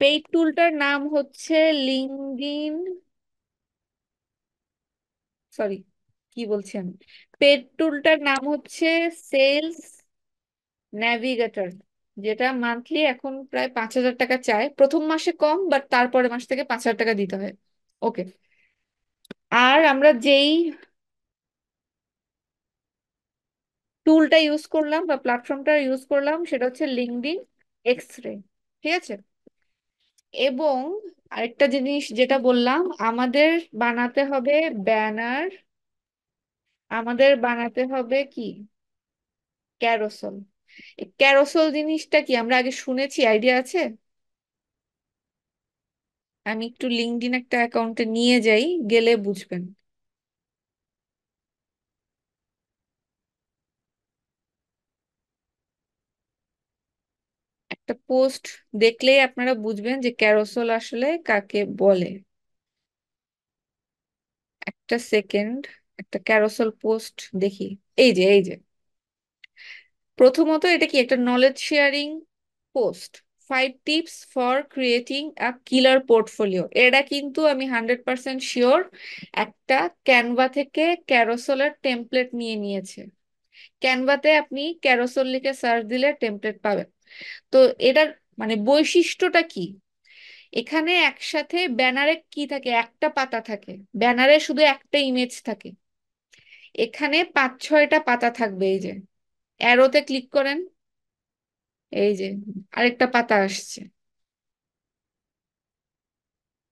পেইড টুলটার নাম হচ্ছে লিঙ্কডইন, সরি কি বলছি আমি, পেইড টুলটার নাম হচ্ছে সেলস নেভিগেটর। যেটা মান্থলি এখন প্রায় 5,000 টাকা চায়, প্রথম মাসে কম, বাট তারপরে মাস থেকে 5,000 টাকা দিতে হয়। ওকে। আর আমরা যেই টুলটা ইউজ করলাম বা প্ল্যাটফর্মটা ইউজ করলাম সেটা হচ্ছে লিঙ্কডইন এক্সরে। ঠিক আছে। এবং আরেকটা জিনিস যেটা বললাম, আমাদের বানাতে হবে ব্যানার, আমাদের বানাতে হবে কি, ক্যারোসেল। ক্যারোসেল জিনিসটা কি আমরা আগে শুনেছি, আইডিয়া আছে? আমি একটু লিঙ্কডইন একটা অ্যাকাউন্টে নিয়ে যাই, গেলে বুঝবেন। একটা পোস্ট দেখলেই আপনারা বুঝবেন যে ক্যারোসেল আসলে কাকে বলে। একটা সেকেন্ড, একটা ক্যারোসেল পোস্ট দেখি। এই যে প্রথমত এটা কি একটা knowledge sharing post, 5 tips for creating a killer portfolio. এটা কিন্তু আমি 100% শিওর একটা ক্যানভা থেকে ক্যারোসেলের টেমপ্লেট নিয়ে নিয়েছে। ক্যানভাতে আপনি ক্যারোসেল লিখে সার্চ দিলে টেমপ্লেট পাবেন। তো এটার মানে বৈশিষ্ট্যটা কি, এখানে একসাথে ব্যানারে কি থাকে, একটা পাতা থাকে, ব্যানারে শুধু একটা ইমেজ থাকে, এখানে 5-6টা পাতা থাকবে। এই যে অ্যারোতে ক্লিক করেন, এই যে আরেকটা পাতা আসছে,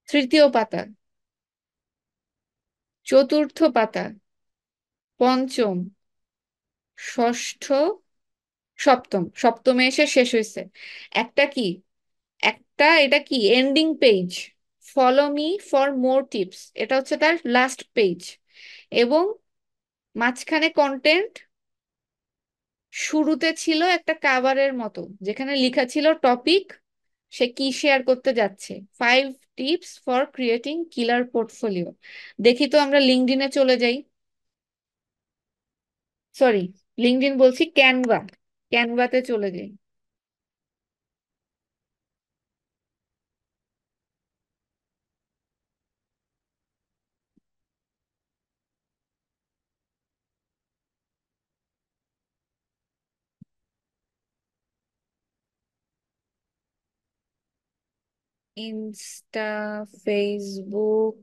তৃতীয় পাতা, চতুর্থ পাতা, পঞ্চম, ষষ্ঠ, সপ্তম, সপ্তমে এসে শেষ হয়েছে। একটা কি, একটা এটা কি ending page, follow me for more tips, এটা হচ্ছে তার লাস্ট পেজ। এবং মাঝখানে কন্টেন্ট, শুরুতে ছিল একটা কাভারের মতো যেখানে লেখা ছিল টপিক, সে কি শেয়ার করতে যাচ্ছে, 5 tips for creating killer portfolio. দেখি তো, আমরা লিঙ্কডইনে চলে যাই, সরি লিঙ্কডইন বলছি, ক্যানভা, ক্যানভাতে চলে যাই। ইনস্টা, ফেসবুক,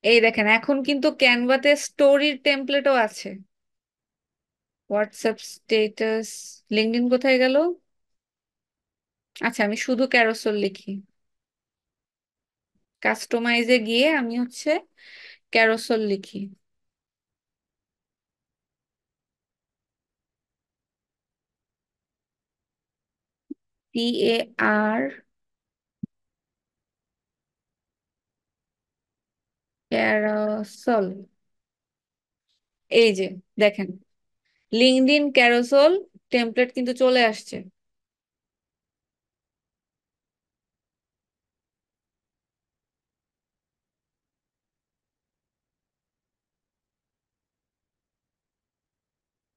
এই দেখেন এখন কিন্তু ক্যানভাতে স্টোরির টেমপ্লেটও আছে, হোয়াটসঅ্যাপ স্টেটাস। লিঙ্কডইন কোথায় গেল? আচ্ছা, আমি শুধু ক্যারোসেল লিখি, কাস্টমাইজে গিয়ে আমি হচ্ছে ক্যারোসেল লিখি। PAR, carousel. এই যে দেখেন, লিঙ্কডইন ক্যারোসেল টেমপ্লেট কিন্তু চলে আসছে।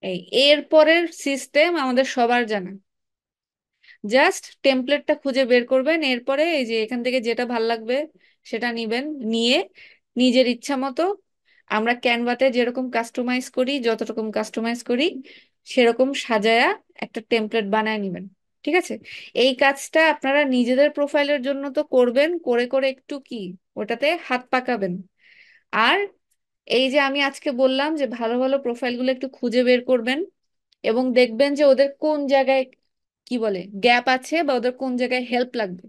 এই এর পরের সিস্টেম আমাদের সবার জানা, জাস্ট টেমপ্লেটটা খুঁজে বের করবেন, এরপরে এই যে এখান থেকে যেটা ভাল লাগবে সেটা নিবেন, নিয়ে নিজের ইচ্ছা মতো, আমরা ক্যানভাতে যেরকম কাস্টমাইজ করি, যত রকম কাস্টমাইজ করি সেরকম সাজায়া একটা টেমপ্লেট বানায় নিবেন। ঠিক আছে। এই কাজটা আপনারা নিজেদের প্রোফাইলের জন্য তো করবেন, করে করে একটু কি ওটাতে হাত পাকাবেন। আর এই যে আমি আজকে বললাম যে ভালো ভালো প্রোফাইলগুলো একটু খুঁজে বের করবেন, এবং দেখবেন যে ওদের কোন জায়গায় কি বলে গ্যাপ আছে বা ওদের কোন জায়গায় হেল্প লাগবে,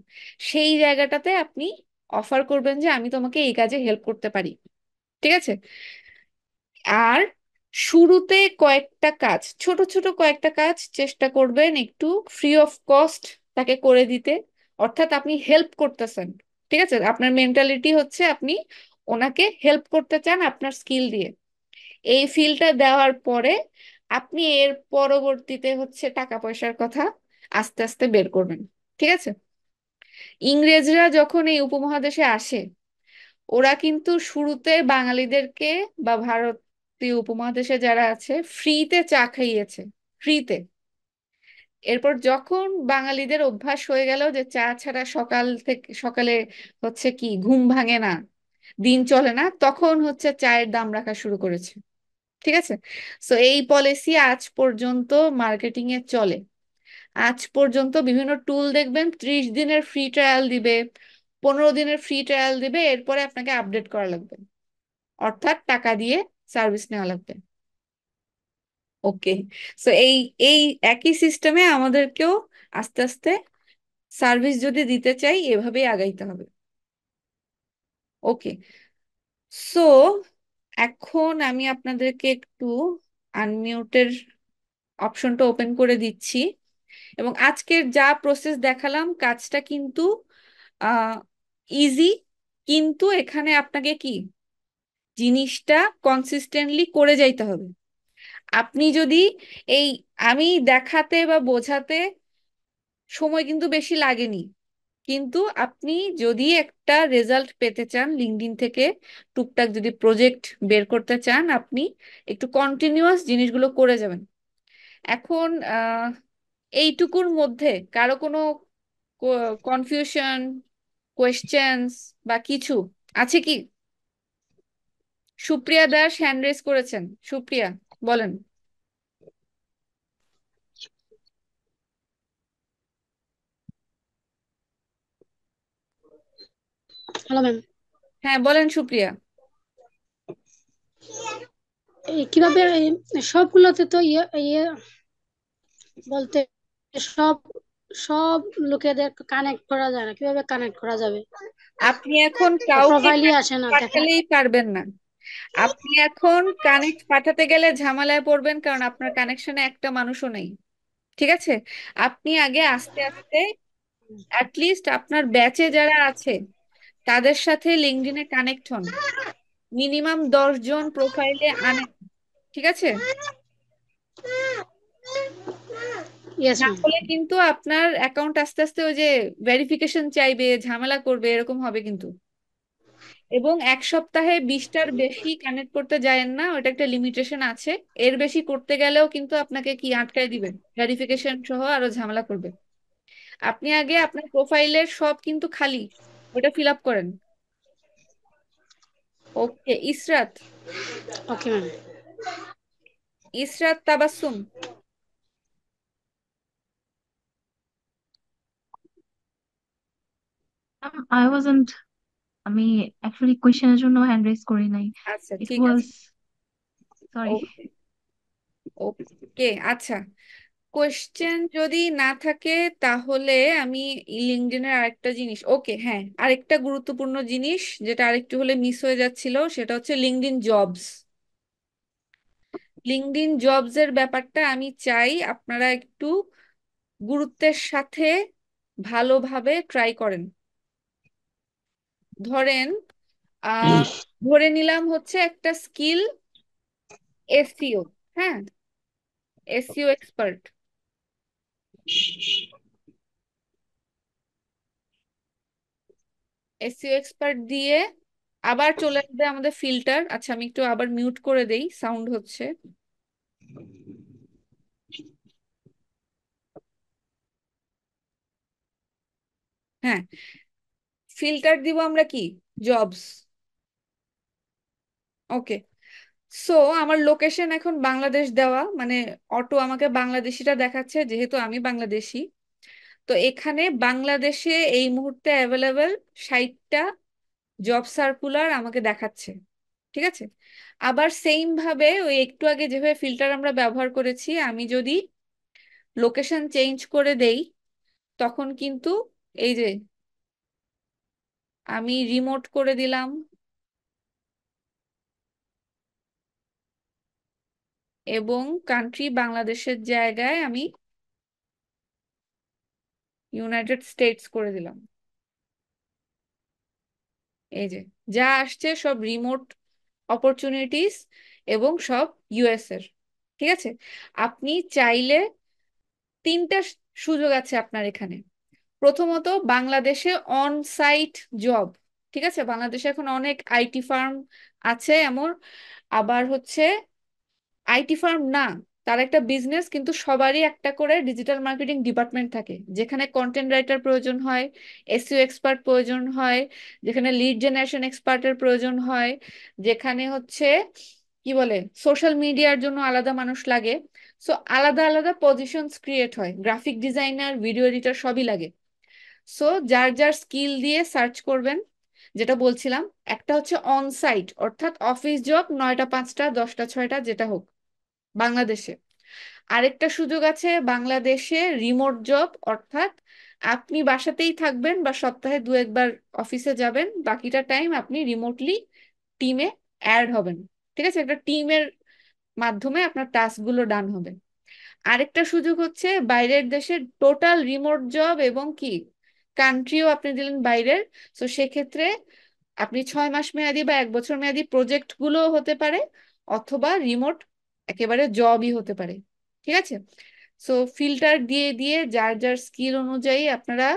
সেই জায়গাটাতে আপনি অফার করবেন যে আমি তোমাকে এই কাজে হেল্প করতে পারি। ঠিক আছে। আর শুরুতে কয়েকটা কাজ, ছোট ছোট কয়েকটা কাজ চেষ্টা করবেন একটু ফ্রি অফ কস্ট তাকে করে দিতে, অর্থাৎ আপনি হেল্প করতেছেন। ঠিক আছে, আপনার মেন্টালিটি হচ্ছে আপনি ওনাকে হেল্প করতে চান আপনার স্কিল দিয়ে। এই ফিলটা দেওয়ার পরে আপনি এর পরবর্তীতে হচ্ছে টাকা পয়সার কথা আস্তে আস্তে বের করবেন। ঠিক আছে। ইংরেজরা যখন এই উপমহাদেশে আসে, ওরা কিন্তু শুরুতে বাঙালিদেরকে বা ভারতীয় উপমহাদেশে যারা আছে ফ্রিতে চা খাইয়েছে, ফ্রিতে। এরপর যখন বাঙালিদের অভ্যাস হয়ে গেল যে চা ছাড়া সকাল থেকে সকালে হচ্ছে কি ঘুম ভাঙে না, দিন চলে না, তখন হচ্ছে চায়ের দাম রাখা শুরু করেছে। ঠিক আছে। সো এই পলিসি আজ পর্যন্ত মার্কেটিং এ চলে। আজ পর্যন্ত বিভিন্ন টুল দেখবেন 30 দিনের ফ্রি ট্রায়াল দিবে, 15 দিনের ফ্রি ট্রায়াল দিবে, এরপরে আপনাকে আপডেট করা লাগবে, অর্থাৎ টাকা দিয়ে সার্ভিস নেওয়া লাগবে। ওকে, সো এই এই একই সিস্টেমে আমাদেরকেও আস্তে আস্তে সার্ভিস যদি দিতে চাই এভাবেই আগাইতে হবে। ওকে, সো এখন আমি আপনাদেরকে একটু আনমিউটের অপশনটা ওপেন করে দিচ্ছি, এবং আজকের যা প্রসেস দেখালাম কাজটা কিন্তু ইজি, কিন্তু এখানে আপনাকে কি জিনিসটা কনসিস্টেন্টলি করে যাইতে হবে। আপনি যদি এই আমি দেখাতে বা বোঝাতে সময় কিন্তু বেশি লাগেনি, কিন্তু আপনি যদি একটা রেজাল্ট পেতে চান লিঙ্কডইন থেকে, টুকটাক যদি প্রজেক্ট বের করতে চান, আপনি একটু কন্টিনিউয়াস জিনিসগুলো করে যাবেন। এখন এইটুকুর মধ্যে কারো কোনো কনফিউশন, কোয়েশ্চেন্স বা কিছু আছে কি? সুপ্রিয়া দাস হ্যান্ড রেজ করেছেন। সুপ্রিয়া, বলেন। Hello ma'am. হ্যাঁ, বলেন সুপ্রিয়া। কিভাবে সবগুলোতে তো ইয়ে ইয়ে বলতে সব সব লোকেদের কানেক্ট করা যায় না, কিভাবে কানেক্ট করা যাবে? আপনি এখন কাউকে প্রোফাইলই কানেক্ট আসে না দেখা। পাঠালেই পারবেন না। আপনি এখন কানেক্ট পাঠাতে গেলে ঝামেলায় পড়বেন, কারণ আপনার কানেকশনে একটা মানুষও নেই। ঠিক আছে, আপনি আগে আস্তে আস্তে অ্যাটলিস্ট আপনার ব্যাচে যারা আছে তাদের সাথে লিঙ্কডইনে কানেক্ট হন, মিনিমাম 10 জন প্রোফাইলে আনেন। ঠিক আছে, ইয়েস না ম্যাম। হলে কিন্তু আপনার অ্যাকাউন্ট আস্তে আস্তে ওই যে ভেরিফিকেশন চাইবে, ঝামেলা করবে, এরকম হবে কিন্তু। এবং এক সপ্তাহে 20টার বেশি কানেক্ট করতে যায়েন না, ওটা একটা লিমিটেশন আছে। এর বেশি করতে গেলেও কিন্তু আপনাকে কি আটকায় দিবে, ভেরিফিকেশন সহ আরো ঝামেলা করবে। আপনি আগে আপনার প্রোফাইলের সব কিন্তু খালি, ওটা ফিল আপ করেন। Okay, Israt. Okay ma'am. Israt Tabassum. I wasn't, আমি অ্যাকচুয়ালি কোয়েশ্চেনের জন্য হ্যান্ড রেজ করি নাই। আচ্ছা, ইট ঠিক ওয়াজ, আছে। সরি। ওকে, ওকে, আচ্ছা। কোয়েশ্চেন যদি না থাকে তাহলে আমি লিঙ্কডইনের আরেকটা জিনিস, ওকে হ্যাঁ, আরেকটা গুরুত্বপূর্ণ জিনিস যেটা আরেকটু হলে মিস হয়ে যাচ্ছিল সেটা হচ্ছে লিঙ্কডইন জবস। লিঙ্কডইন জবস এর ব্যাপারটা আমি চাই আপনারা একটু গুরুত্বের সাথে ভালোভাবে ট্রাই করেন। ধরেন আহ ধরে নিলাম হচ্ছে একটা স্কিল এসইও, হ্যাঁ, এসইও এক্সপার্ট। এসইও এক্সপার্ট দিয়ে আবার চলে আসবে আমাদের ফিল্টার। আচ্ছা, আমি একটু আবার মিউট করে দেই, সাউন্ড হচ্ছে। হ্যাঁ, ফিল্টার দিব আমরা কি, জবস। ওকে, সো আমার লোকেশন এখন বাংলাদেশ দেওয়া, মানে অটো আমাকে বাংলাদেশিটা দেখাচ্ছে যেহেতু আমি বাংলাদেশি। তো এখানে বাংলাদেশে এই মুহূর্তে অ্যাভেলেবেল 60টা জব সার্কুলার আমাকে দেখাচ্ছে। ঠিক আছে, আবার সেম ভাবে ওই একটু আগে যেভাবে ফিল্টার আমরা ব্যবহার করেছি, আমি যদি লোকেশন চেঞ্জ করে দেই তখন কিন্তু এই যে আমি রিমোট করে দিলাম এবং কান্ট্রি বাংলাদেশের জায়গায় আমি ইউনাইটেড স্টেটস করে দিলাম। এই যে যা আসছে সব রিমোট অপরচুনিটিস এবং সব ইউএস এর। ঠিক আছে, আপনি চাইলে তিনটা সুযোগ আছে আপনার এখানে। প্রথমত, বাংলাদেশে অন সাইট জব। ঠিক আছে, বাংলাদেশে এখন অনেক আইটি ফার্ম আছে এমন, আবার হচ্ছে আইটি ফার্ম না, তার একটা বিজনেস, কিন্তু সবারই একটা করে ডিজিটাল মার্কেটিং ডিপার্টমেন্ট থাকে, যেখানে কন্টেন্ট রাইটার প্রয়োজন হয়, এসইও এক্সপার্ট প্রয়োজন হয়, যেখানে লিড জেনারেশন এক্সপার্টের প্রয়োজন হয়, যেখানে হচ্ছে কি বলে, সোশ্যাল মিডিয়ার জন্য আলাদা মানুষ লাগে। সো আলাদা আলাদা পজিশনস ক্রিয়েট হয়, গ্রাফিক ডিজাইনার, ভিডিও এডিটর সবই লাগে। সো যার যার স্কিল দিয়ে সার্চ করবেন। যেটা বলছিলাম, একটা হচ্ছে অন সাইট, অর্থাৎ অফিস জব, 9টা 5টা 10টা 6টা যেটা হোক বাংলাদেশে। আরেকটা সুযোগ আছে বাংলাদেশে রিমোট জব, অর্থাৎ আপনি বাসাতেই থাকবেন বা সপ্তাহে 2 একবার অফিসে যাবেন, বাকিটা টাইম আপনি রিমোটলি টিমে অ্যাড হবেন। ঠিক আছে, একটা টিমের মাধ্যমে আপনার টাস্ক গুলো ডান হবে। আরেকটা সুযোগ হচ্ছে বাইরের দেশের টোটাল রিমোট জব, এবং কি কান্ট্রিও আপনি দিলেন বাইরের। তো সেক্ষেত্রে আপনি 6 মাস মেয়াদি বা 1 বছর মেয়াদি প্রজেক্ট গুলো হতে পারে, অথবা রিমোট একেবারে জবই হতে পারে। ঠিক আছে, সো ফিল্টার দিয়ে দিয়ে যার যার স্কিল অনুযায়ী আপনারা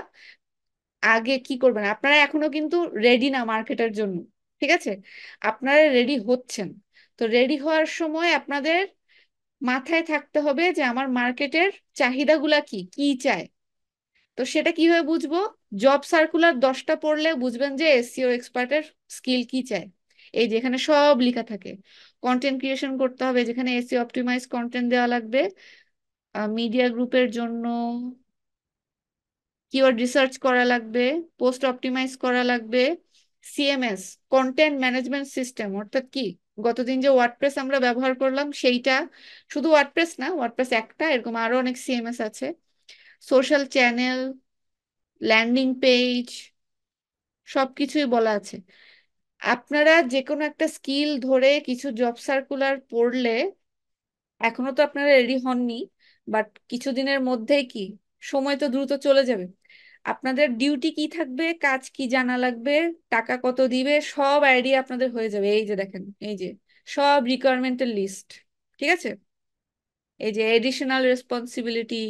আগে কি করবেন। আপনারা এখনো কিন্তু রেডি না মার্কেটের জন্য, ঠিক আছে, আপনারা রেডি হচ্ছেন। তো রেডি হওয়ার সময় আপনাদের মাথায় থাকতে হবে যে আমার মার্কেটের চাহিদাগুলা কি কি চায়। তো সেটা কিভাবে বুঝবো? জব সার্কুলার 10টা পড়লে বুঝবেন যে এসইও এক্সপার্টের স্কিল কি চায়। এই যেখানে সব লেখা থাকে, কন্টেন্ট ক্রিয়েশন করতে হবে যেখানে এসইও অপটিমাইজ কন্টেন্ট দেওয়া লাগবে, মিডিয়া গ্রুপের জন্য কিওয়ার্ড রিসার্চ করা লাগবে, পোস্ট অপটিমাইজ করা লাগবে, সিএমএস, কন্টেন্ট ম্যানেজমেন্ট সিস্টেম, অর্থাৎ কি গতদিন যে ওয়ার্ডপ্রেস আমরা ব্যবহার করলাম সেইটা, শুধু ওয়ার্ডপ্রেস না, ওয়ার্ডপ্রেস একটা, এরকম আরো অনেক সিএমএস আছে, সোশ্যাল চ্যানেল, ল্যান্ডিং পেজ, সবকিছুই বলা আছে। আপনারা যে কোনো একটা স্কিল ধরে কিছু জব সার্কুলার পড়লে, এখনো তো আপনারা রেডি হননি, বাট কিছুদিনের মধ্যেই কি, সময় তো দ্রুত চলে যাবে। আপনাদের ডিউটি কি থাকবে, কাজ কি জানা লাগবে, টাকা কত দিবে, সব আইডিয়া আপনাদের হয়ে যাবে। এই যে দেখেন, এই যে সব রিকোয়ারমেন্টের লিস্ট। ঠিক আছে, এই যে এডিশনাল রেসপন্সিবিলিটি,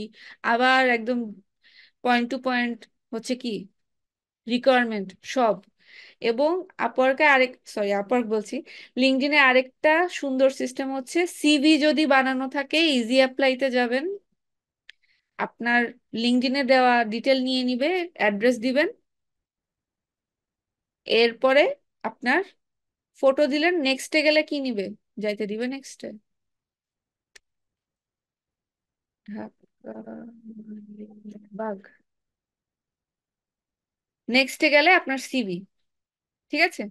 আবার একদম পয়েন্ট টু পয়েন্ট হচ্ছে কি রিকোয়ারমেন্ট সব। এবং আপওয়ার্কে আরেক, সরি আপওয়ার্ক বলছি, লিঙ্কডইনে আরেকটা সুন্দর সিস্টেম হচ্ছে, সিভি যদি বানানো থাকে ইজি অ্যাপ্লাইতে যাবেন, আপনার লিঙ্কডইনে দেওয়া ডিটেল নিয়ে নিবে, অ্যাড্রেস দিবেন, এরপরে আপনার ফটো দিলেন, নেক্সটে গেলে কি নিবে, যাইতে দিবে নেক্সটে, বাগ, নেক্সটে গেলে আপনার সিভি। ঠিক আছে,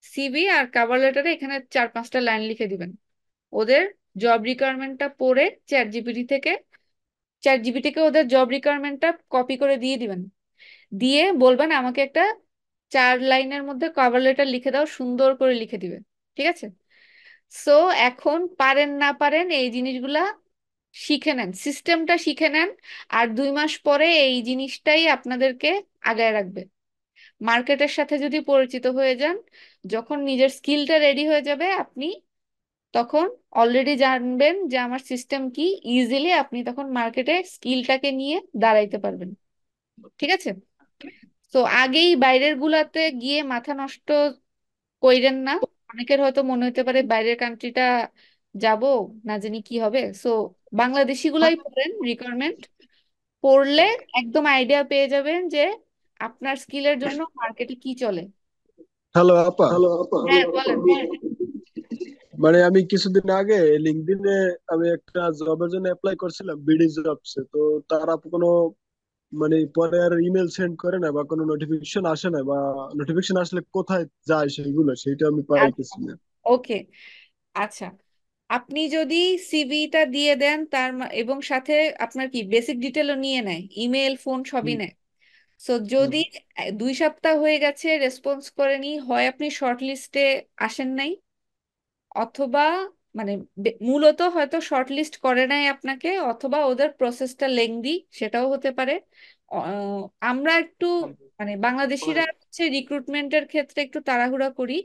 সিভি আর কভার লেটারে এখানে 4-5টা লাইন লিখে দিবেন। ওদের জব রিকোয়ারমেন্টটা পড়ে চ্যাট জিপিটিকে ওদের জব রিকোয়ারমেন্টটা কপি করে দিয়ে দিবেন। দিয়ে বলবেন আমাকে একটা 4 লাইনের মধ্যে কভার লেটার লিখে দাও, সুন্দর করে লিখে দিবে। ঠিক আছে, সো এখন পারেন না পারেন এই জিনিসগুলা শিখে নেন, সিস্টেমটা শিখে নেন। আর 2 মাস পরে এই জিনিসটাই আপনাদেরকে আগায় রাখবে। মার্কেটের সাথে যদি পরিচিত হয়ে যান, যখন নিজের স্কিলটা রেডি হয়ে যাবে আপনি তখন অলরেডি জানবেন যে আমার সিস্টেম কি, ইজিলি আপনি তখন মার্কেটে স্কিলটাকে নিয়ে দাঁড়াইতে পারবেন। ঠিক আছে, তো আগেই বাইরের গুলাতে গিয়ে মাথা নষ্ট কইরেন না। অনেকের হয়তো মনে হতে পারে বাইরের কান্ট্রিটা যাব, না জানি কি হবে। সো বাংলাদেশি গুলাই পড়েন, রিকোয়ারমেন্ট পড়লে একদম আইডিয়া পেয়ে যাবেন যে আপনার স্কিলের জন্য মার্কেটে কি চলে। হ্যালো আপা। হ্যাঁ বলেন। মানে আমি কিছুদিন আগে লিঙ্কডইনে আমি একটা জবের জন্য অ্যাপ্লাই করছিলাম, বিডি জবসে। তো তারা কোনো মানে পরে আর ইমেল সেন্ড করে না, বা কোনো নোটিফিকেশন আসে না, বা নোটিফিকেশন আসলে কোথায় যায় সেইটা আমি আচ্ছা, পাইতেছি না। ওকে, আচ্ছা, আপনি যদি সিভিটা দিয়ে দেন এবং সাথে আপনার কি বেসিক ডিটেলও নিয়ে নেয়, ইমেল ফোন সবই হুম, নেয়। সো হুম, যদি 2 সপ্তাহ হয়ে গেছে রেসপন্স করেনি, হয় আপনি শর্ট লিস্টে আসেন নাই, অথবা মানে মূলত হয়তো শর্ট লিস্ট করে নাই আপনাকে, অথবা ওদের প্রসেসটা লেংদি, সেটাও হতে পারে। আমরা একটু মানে বাংলাদেশিরা হচ্ছে রিক্রুটমেন্টের ক্ষেত্রে একটু তাড়াহুড়া করি,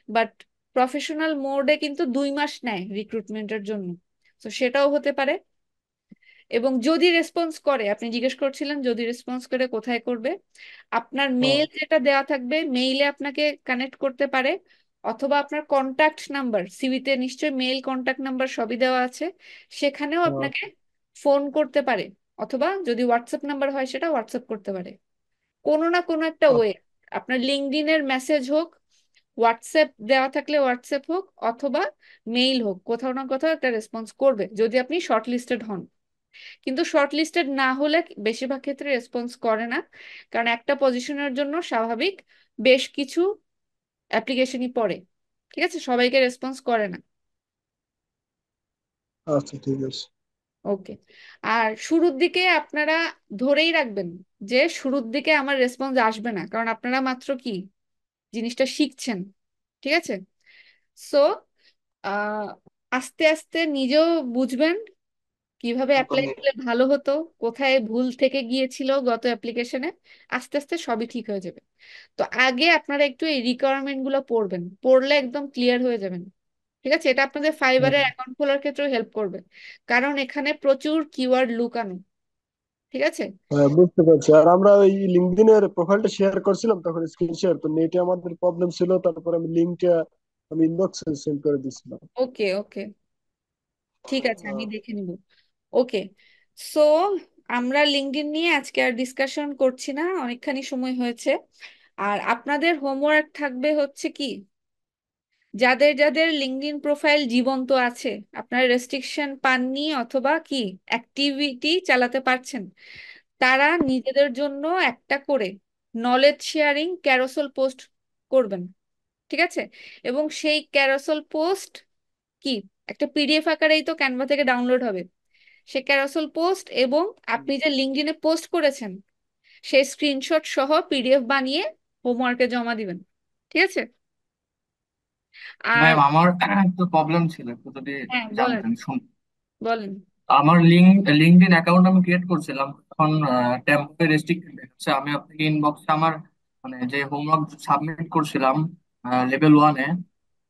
বাট প্রফেশনাল মোডে কিন্তু 2 মাস নেয় রিক্রুটমেন্টের জন্য। তো সেটাও হতে পারে। এবং যদি রেসপন্স করে, আপনি জিজ্ঞেস করছিলেন যদি রেসপন্স করে কোথায় করবে, আপনার হ্যাঁ, মেইল যেটা দেওয়া থাকবে মেইলে আপনাকে কানেক্ট করতে পারে, অথবা আপনার কন্টাক্ট নাম্বার, সিভিতে নিশ্চয়ই মেইল কন্টাক্ট নাম্বার সবই দেওয়া আছে, সেখানেও হ্যাঁ, আপনাকে ফোন করতে পারে, অথবা যদি হোয়াটসঅ্যাপ নাম্বার হয় সেটা হোয়াটসঅ্যাপ করতে পারে। কোনো না কোনো একটা আ- ওয়ে, আপনার লিঙ্কডইনের মেসেজ হোক, হোয়াটসঅ্যাপ দেওয়া থাকলে হোয়াটসঅ্যাপ হোক অথবা মেইল হোক, কোথাও না কোথাও একটা রেসপন্স করবে যদি আপনি শর্ট লিস্টেড হন। কিন্তু শর্ট লিস্টেড না হলে বেশিরভাগ ক্ষেত্রে রেসপন্স করে না, কারণ একটা পজিশনের জন্য স্বাভাবিক বেশ কিছু অ্যাপ্লিকেশনই পড়ে। ঠিক আছে, সবাইকে রেসপন্স করে না। আচ্ছা ঠিক আছে। ওকে। আর শুরুর দিকে আপনারা ধরেই রাখবেন যে শুরুর দিকে আমার রেসপন্স আসবে না, কারণ আপনারা মাত্র কি জিনিসটা শিখছেন। ঠিক আছে। সো আস্তে আস্তে নিজেও বুঝবেন কিভাবে অ্যাপ্লাই করলে ভালো হতো, কোথায় ভুল থেকে গিয়েছিল গত অ্যাপ্লিকেশনে। আস্তে আস্তে সবই ঠিক হয়ে যাবে। তো আগে আপনারা একটু এই রিকোয়ারমেন্ট গুলো পড়বেন, পড়লে একদম ক্লিয়ার হয়ে যাবেন। ঠিক আছে, এটা আপনাদের ফাইবারের অ্যাকাউন্ট খোলার ক্ষেত্রেও হেল্প করবে, কারণ এখানে প্রচুর কিওয়ার্ড লুকানো। ঠিক আছে। হ্যাঁ বুঝতে পারছি। আর আমরা ওই লিঙ্কডইনের প্রোফাইলটা শেয়ার করছিলাম তখন স্ক্রিন শেয়ার, তো নেটে আমাদের প্রবলেম ছিল, তারপরে আমি লিঙ্কটা আমি ইনবক্সে সেন্ড করে দিছিলাম। ওকে ওকে, ঠিক আছে, আমি দেখে নিব। ওকে। সো আমরা লিঙ্কডইন নিয়ে আজকে আর ডিসকাশন করছি না, অনেকখানি সময় হয়েছে। আর আপনাদের হোমওয়ার্ক থাকবে হচ্ছে কি, যাদের যাদের লিঙ্কডইন প্রোফাইল জীবন্ত আছে, আপনারা রেস্ট্রিকশন পাননি অথবা কি অ্যাক্টিভিটি চালাতে পারছেন, তারা নিজেদের জন্য একটা করে নলেজ শেয়ারিং ক্যারোসেল পোস্ট করবেন। ঠিক আছে। এবং সেই ক্যারোসেল পোস্ট কি একটা পিডিএফ আকারেই তো ক্যানভা থেকে ডাউনলোড হবে। সে ক্যারোসেল পোস্ট এবং আপনি যে লিঙ্কডইনে পোস্ট করেছেন সেই স্ক্রিনশট সহ পিডিএফ বানিয়ে হোমওয়ার্কে জমা দিবেন। ঠিক আছে। আর ম্যাম আমার একটু প্রবলেম ছিল, একটু যদি হ্যাঁ, বলেন জানতেন শুন। বলেন। আমার লিঙ্কডইন অ্যাকাউন্ট আমি ক্রিয়েট করছিলাম, এখন টেম্পোরারি রেস্ট্রিক্টেড দেখাচ্ছে। আমি আপনাকে ইনবক্সে আমার মানে যে হোমওয়ার্ক সাবমিট করছিলাম লেভেল 1-এ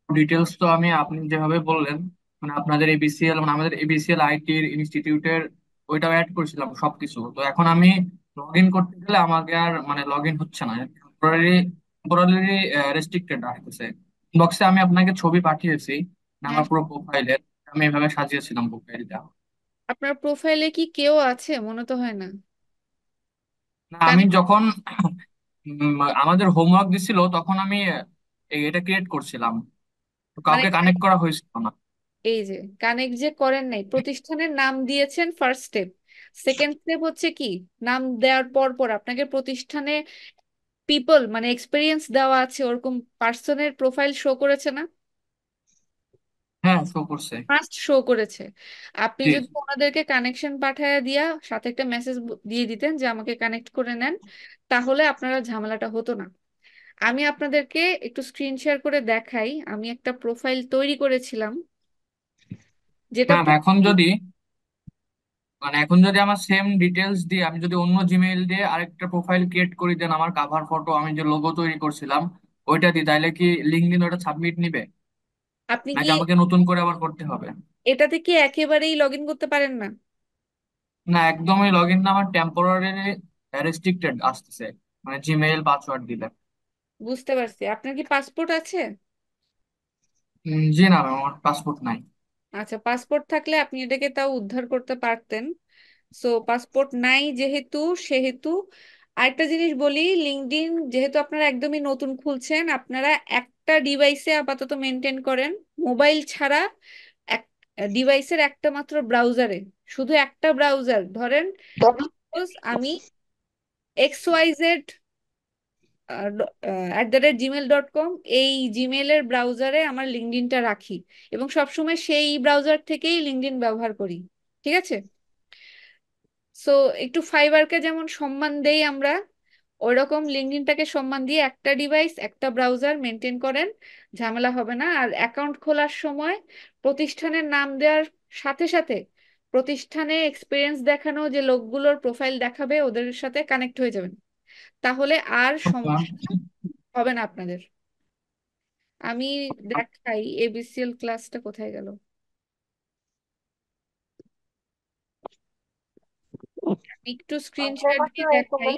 ডিটেলস, তো আমি আপনি যেভাবে বললেন মানে আপনাদের এবিসিএল মানে আমাদের এবিসিএল আইটির ইনস্টিটিউটের ওইটাও অ্যাড করেছিলাম সবকিছু। তো এখন আমি লগ ইন করতে গেলে আমাকে আর মানে লগ ইন হচ্ছে না, টেম্পোরারি টেম্পোরারি রেস্ট্রিক্টেড আসতেছে। ইনবক্সে আমি আপনাকে ছবি পাঠিয়েছি মানে হ্যাঁ, আমার পুরো প্রোফাইলের, আমি এভাবে সাজিয়েছিলাম প্রোফাইলটা। আপনার প্রোফাইলে কি কেউ আছে? মনে তো হয় না। না আমি কানেক্ট, যখন আমাদের হোমওয়ার্ক দিছিল তখন আমি এটা ক্রিয়েট করছিলাম, তো মানে কাউকে কানেক্ট করা হয়েছিল না। এই যে কানেক্ট যে করেন নাই, প্রতিষ্ঠানের নাম দিয়েছেন ফার্স্ট স্টেপ। সেকেন্ড স্টেপ হচ্ছে কি, নাম দেওয়ার পর পর আপনাকে প্রতিষ্ঠানে পিপল মানে এক্সপিরিয়েন্স দেওয়া আছে ওরকম পার্সনের প্রোফাইল শো করেছে না? হ্যাঁ শো করছে। ফার্স্ট শো করেছে। আপনি জি। যদি ওনাদেরকে কানেকশন পাঠায় দিয়া সাথে একটা মেসেজ দিয়ে দিতেন যে আমাকে কানেক্ট করে নেন, তাহলে আপনারা ঝামেলাটা হতো না। আমি আপনাদেরকে একটু স্ক্রিন শেয়ার করে দেখাই, আমি একটা প্রোফাইল তৈরি করেছিলাম যেটা ম্যাম এখন যদি মানে এখন যদি আমার সেম ডিটেলস দিয়ে আমি যদি অন্য জিমেইল দিয়ে আরেকটা প্রোফাইল ক্রিয়েট করি, দেন আমার কাভার ফটো আমি যে লোগো তৈরি করছিলাম ওইটা দিই, তাইলে কি লিঙ্কডইন ওটা সাবমিট নিবে আপনি কি নাকি আমাকে নতুন করে আবার করতে হবে? এটাতে কি একেবারেই লগ ইন করতে পারেন না? না একদমই লগ ইন না, আমার টেম্পোরারি রেস্ট্রিক্টেড আসতেছে মানে জিমেইল পাসওয়ার্ড দিলে। বুঝতে পারছি। আপনার কি পাসপোর্ট আছে? জি না ম্যাম, আমার পাসপোর্ট নাই। আচ্ছা, পাসপোর্ট থাকলে আপনি এটাকে তাও উদ্ধার করতে পারতেন। সো পাসপোর্ট নাই যেহেতু, সেহেতু আরেকটা জিনিস বলি, লিঙ্কডইন যেহেতু আপনারা একদমই নতুন খুলছেন, আপনারা একটা ডিভাইসে আপাতত মেনটেন করেন, মোবাইল ছাড়া এক ডিভাইসের একটা মাত্র ব্রাউজারে, শুধু একটা ব্রাউজার ধরেন। suppose আমি XYZ @gmail.com এই জিমেলের ব্রাউজারে আমার লিঙ্কডইনটা রাখি এবং সবসময় সেই ব্রাউজার থেকেই লিঙ্কডইন ব্যবহার করি। ঠিক আছে। সো একটু ফাইবারকে যেমন সম্মান দেই আমরা, ওইরকম লিঙ্কডইনটাকে সম্মান দিয়ে একটা ডিভাইস একটা ব্রাউজার মেনটেন করেন, ঝামেলা হবে না। আর অ্যাকাউন্ট খোলার সময় প্রতিষ্ঠানের নাম দেওয়ার সাথে সাথে প্রতিষ্ঠানে এক্সপিরিয়েন্স দেখানো যে লোকগুলোর প্রোফাইল দেখাবে ওদের সাথে কানেক্ট হয়ে যাবেন, তাহলে আর সমস্যা হবে না আপনাদের। আমি দেখাই এবিসিএল ক্লাসটা কোথায় গেল, আমি একটু স্ক্রিন শেয়ার দিয়ে দেখাই।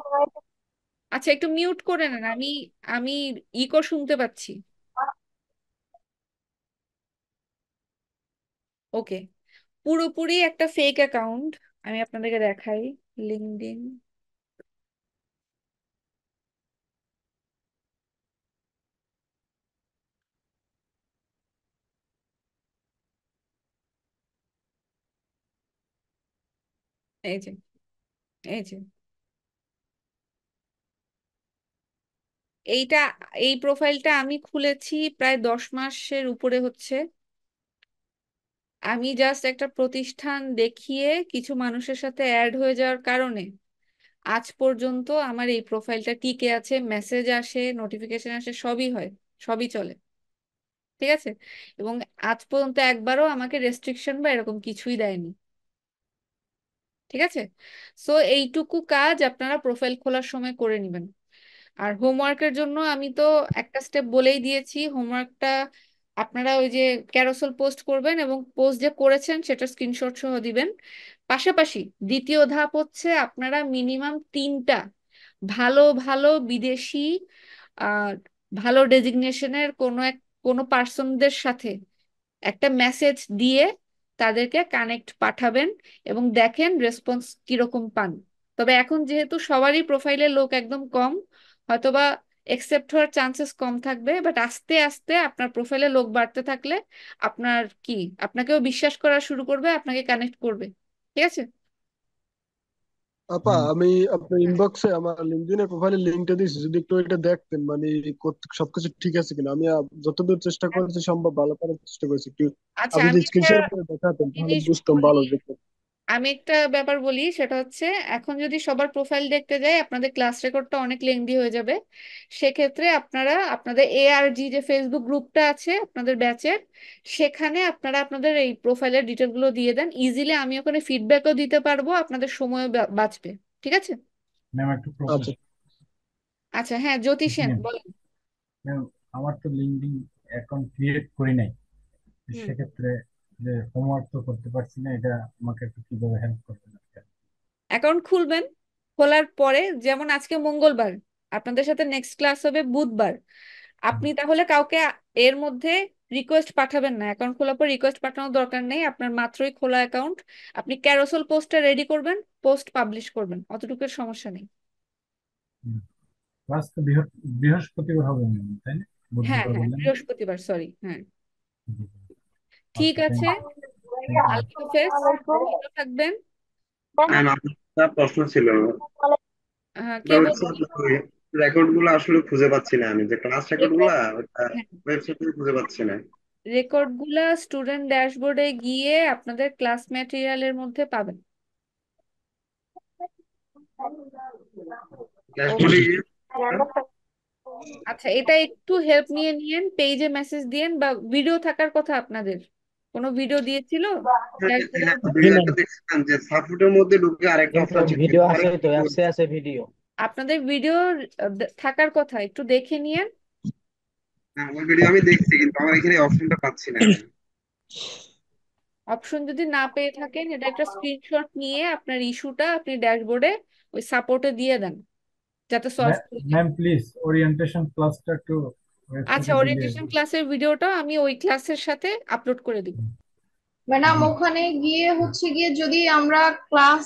আচ্ছা, একটু মিউট করে নেন, আমি আমি ইকো শুনতে পাচ্ছি। ওকে। পুরোপুরি একটা ফেক অ্যাকাউন্ট, আমি আপনাদেরকে দেখাই। লিঙ্কডইন, এই যে এই যে এইটা, এই প্রোফাইলটা আমি খুলেছি প্রায় 10 মাসের উপরে হচ্ছে। আমি জাস্ট একটা প্রতিষ্ঠান দেখিয়ে কিছু মানুষের সাথে অ্যাড হয়ে যাওয়ার কারণে আজ পর্যন্ত আমার এই প্রোফাইলটা টিকে আছে, মেসেজ আসে, নোটিফিকেশন আসে, সবই হয়, সবই চলে। ঠিক আছে। এবং আজ পর্যন্ত একবারও আমাকে রেস্ট্রিকশন বা এরকম কিছুই দেয়নি। ঠিক আছে। সো এইটুকু কাজ আপনারা প্রোফাইল খোলার সময় করে নেবেন। আর হোমওয়ার্কের জন্য আমি তো একটা স্টেপ বলেই দিয়েছি। হোমওয়ার্কটা আপনারা ওই যে ক্যারোসেল পোস্ট করবেন এবং পোস্ট যে করেছেন সেটা স্ক্রিনশট সহ দিবেন। পাশাপাশি দ্বিতীয় ধাপ হচ্ছে আপনারা মিনিমাম 3টা ভালো ভালো বিদেশি আহ ভালো ডেজিগনেশনের কোনো পার্সনদের সাথে একটা মেসেজ দিয়ে তাদেরকে কানেক্ট পাঠাবেন এবং দেখেন রেসপন্স কিরকম পান। তবে এখন যেহেতু সবারই প্রোফাইলে লোক একদম কম, হয়তোবা একসেপ্ট হওয়ার চান্সেস কম থাকবে, বাট আস্তে আস্তে আপনার প্রোফাইলে লোক বাড়তে থাকলে আপনার কি, আপনাকেও বিশ্বাস করা শুরু করবে, আপনাকে কানেক্ট করবে। ঠিক আছে। আপা, আমি আপনার ইনবক্সে আমার লিঙ্কডইন প্রোফাইলের লিঙ্কটা দিয়েছি, যদি একটু এটা দেখতেন মানে সবকিছু ঠিক আছে কিনা। আমি যতদূর চেষ্টা করেছি সম্ভব ভালো করার চেষ্টা করেছি, একটু আচ্ছা, আপনি আমি যদি একটা স্ক্রিনশট করে দেখাতেন তাহলে জিনিস বুঝতাম বলি, ভালো দেখতে। আমি একটা ব্যাপার বলি, সেটা হচ্ছে এখন যদি সবার প্রোফাইল দেখতে যাই আপনাদের ক্লাস রেকর্ডটা অনেক লেংদি হয়ে যাবে। সেক্ষেত্রে আপনারা আপনাদের এআরজি যে ফেসবুক গ্রুপটা আছে আপনাদের ব্যাচের, সেখানে আপনারা আপনাদের এই প্রোফাইলের ডিটেলগুলো দিয়ে দেন। ইজিলি আমি ওখানে ফিডব্যাকও দিতে পারবো, আপনাদের সময় বাঁচবে। ঠিক আছে। ম্যাম একটা প্রশ্ন। আচ্ছা। আচ্ছা, হ্যাঁ জ্যোতিষেন ম্যাম, বলেন। ম্যাম, আমার তো লিঙ্কডইন অ্যাকাউন্ট ক্রিয়েট করি নাই, তো হুম। সেক্ষেত্রে যে হোমওয়ার্ক তো করতে পারছি না, এটা আমাকে একটু কিভাবে হেল্প করবেন আজকে? অ্যাকাউন্ট খুলবেন, খোলার পরে যেমন আজকে মঙ্গলবার, আপনাদের সাথে নেক্সট ক্লাস হবে বুধবার, আপনি তাহলে কাউকে এর মধ্যে রিকোয়েস্ট পাঠাবেন না। অ্যাকাউন্ট খোলার পর রিকোয়েস্ট পাঠানোর দরকার নেই, আপনার মাত্রই খোলা অ্যাকাউন্ট। আপনি ক্যারোসেল পোস্টটা রেডি করবেন, পোস্ট পাবলিশ করবেন, অতটুকুর সমস্যা নেই। ক্লাস তো বৃহস্পতিবার হবে ম্যাম, তাই না? হ্যাঁ বুধবার হ্যাঁ, বললেন। বৃহস্পতিবার, সরি, হ্যাঁ। ঠিক আচ্ছা, থ্যাংক আছে, ইউ। আল্লাহ হাফেজ, ভালো থাকবেন। আর ম্যাম, আমার একটা প্রশ্ন ছিল। কে ওটা হচ্ছে বলবেন? রেকর্ড গুলো আসলে খুঁজে পাচ্ছি না, আমি যে ক্লাস রেকর্ড রেকর্ড, গুলা ওটা ওয়েবসাইটে খুঁজে পাচ্ছি না। রেকর্ড গুলা স্টুডেন্ট ড্যাশবোর্ডে গিয়ে আপনাদের ক্লাস ম্যাটেরিয়ালের মধ্যে পাবেন। ওকে। ড্যাশবোর্ডে গিয়ে আচ্ছা, এটা একটু হেল্প নিয়ে নিয়েন, পেজে মেসেজ দিয়েন, বা ভিডিও থাকার কথা আপনাদের, কোনো ভিডিও দিয়েছিল ড্যাশবোর্ডের উপর? ভিডিও একটা দেখছিলাম যে সাবফুটের মধ্যে ঢুকে আরেকটা অপশন আছে, ভিডিও আছে তো, অ্যাপসে আছে ভিডিও। আপনাদের ভিডিও থাকার কথা, একটু দেখে নিয়েন। হ্যাঁ, ওই ভিডিও আমি দেখছি কিন্তু আমার এখানে অপশনটা পাচ্ছি না আমি। অপশন যদি না পেয়ে থাকেন, এটা একটা স্ক্রিনশট নিয়ে আপনার ইস্যুটা আপনি ড্যাশবোর্ডে ওই সাপোর্টে দিয়ে দেন, যাতে সলভ করে দেয়। ম্যাম প্লিজ ওরিয়েন্টেশন ক্লাসটা একটু আচ্ছা, ওয়েবসাইটে দিলে। ওরিয়েন্টেশন ক্লাসের ভিডিওটা আমি ওই ক্লাসের সাথে আপলোড করে দিব। ম্যাডাম ওখানে গিয়ে হচ্ছে গিয়ে যদি আমরা ক্লাস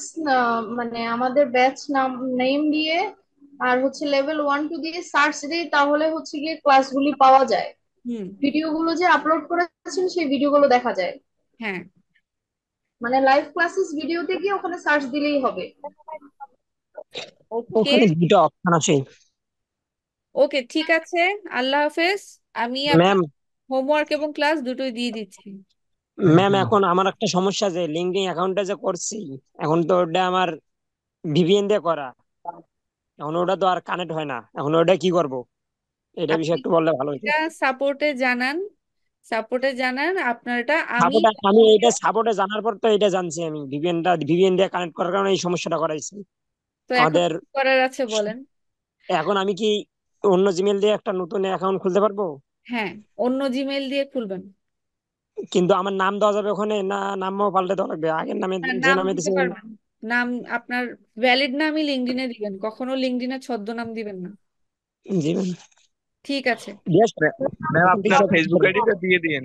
মানে আমাদের ব্যাচ নাম নেম দিয়ে আর হচ্ছে লেভেল 1 2 দিয়ে সার্চ দিই, তাহলে হচ্ছে গিয়ে ক্লাসগুলি পাওয়া যায়। হুম। ভিডিওগুলো যে আপলোড করেছেন সেই ভিডিওগুলো দেখা যায়। হ্যাঁ। মানে লাইভ ক্লাসেস ভিডিওতে গিয়ে ওখানে সার্চ দিলেই হবে। ওকে। ওখানে দুটো অপশন আছে। ওকে, ঠিক আছে, আল্লাহ হাফেজ। আমি আপনার ম্যাম, হোমওয়ার্ক এবং ক্লাস দুটোই দিয়ে দিচ্ছি। ম্যাম এখন আমার একটা সমস্যা, যে লিঙ্কডইন অ্যাকাউন্টটা যে করছি, এখন তো ওটা আমার ভিপিএন দিয়ে করা, এখন ওটা তো আর কানেক্ট হয় না, এখন ওটা কি করব? এটা আপনি বিষয়ে একটু বললে ভালো হতো। এটা সাপোর্টে জানান, সাপোর্টে জানান আপনার এটা। আমি সাপোর্টে, আমি এটা সাপোর্টে জানার পর তো এটা জানছি, আমি ভিপিএন দিয়ে কানেক্ট করার কারণে এই সমস্যাটা করাইছি তো এখন আমাদের। কি করার আছে বলেন? এখন আমি কি অন্য জিমেল দিয়ে একটা নতুন অ্যাকাউন্ট খুলতে পারবো? হ্যাঁ, অন্য জিমেইল দিয়ে খুলবেন। কিন্তু আমার নাম দেওয়া যাবে ওখানে না? নামও পাল্টে দেওয়া লাগবে? আগের নামে হ্যাঁ, যে নাম নামে দিতে দিছে পারবেন। নাম আপনার ভ্যালিড নামই লিঙ্কডইনে দিবেন, কখনো লিঙ্কডইনে ছদ্মনাম দিবেন না। জি ম্যাম। ঠিক আছে। বেশ, ম্যাম, এখন আপনার বিষয়টা ফেসবুক আইডিটা দিয়ে দিন।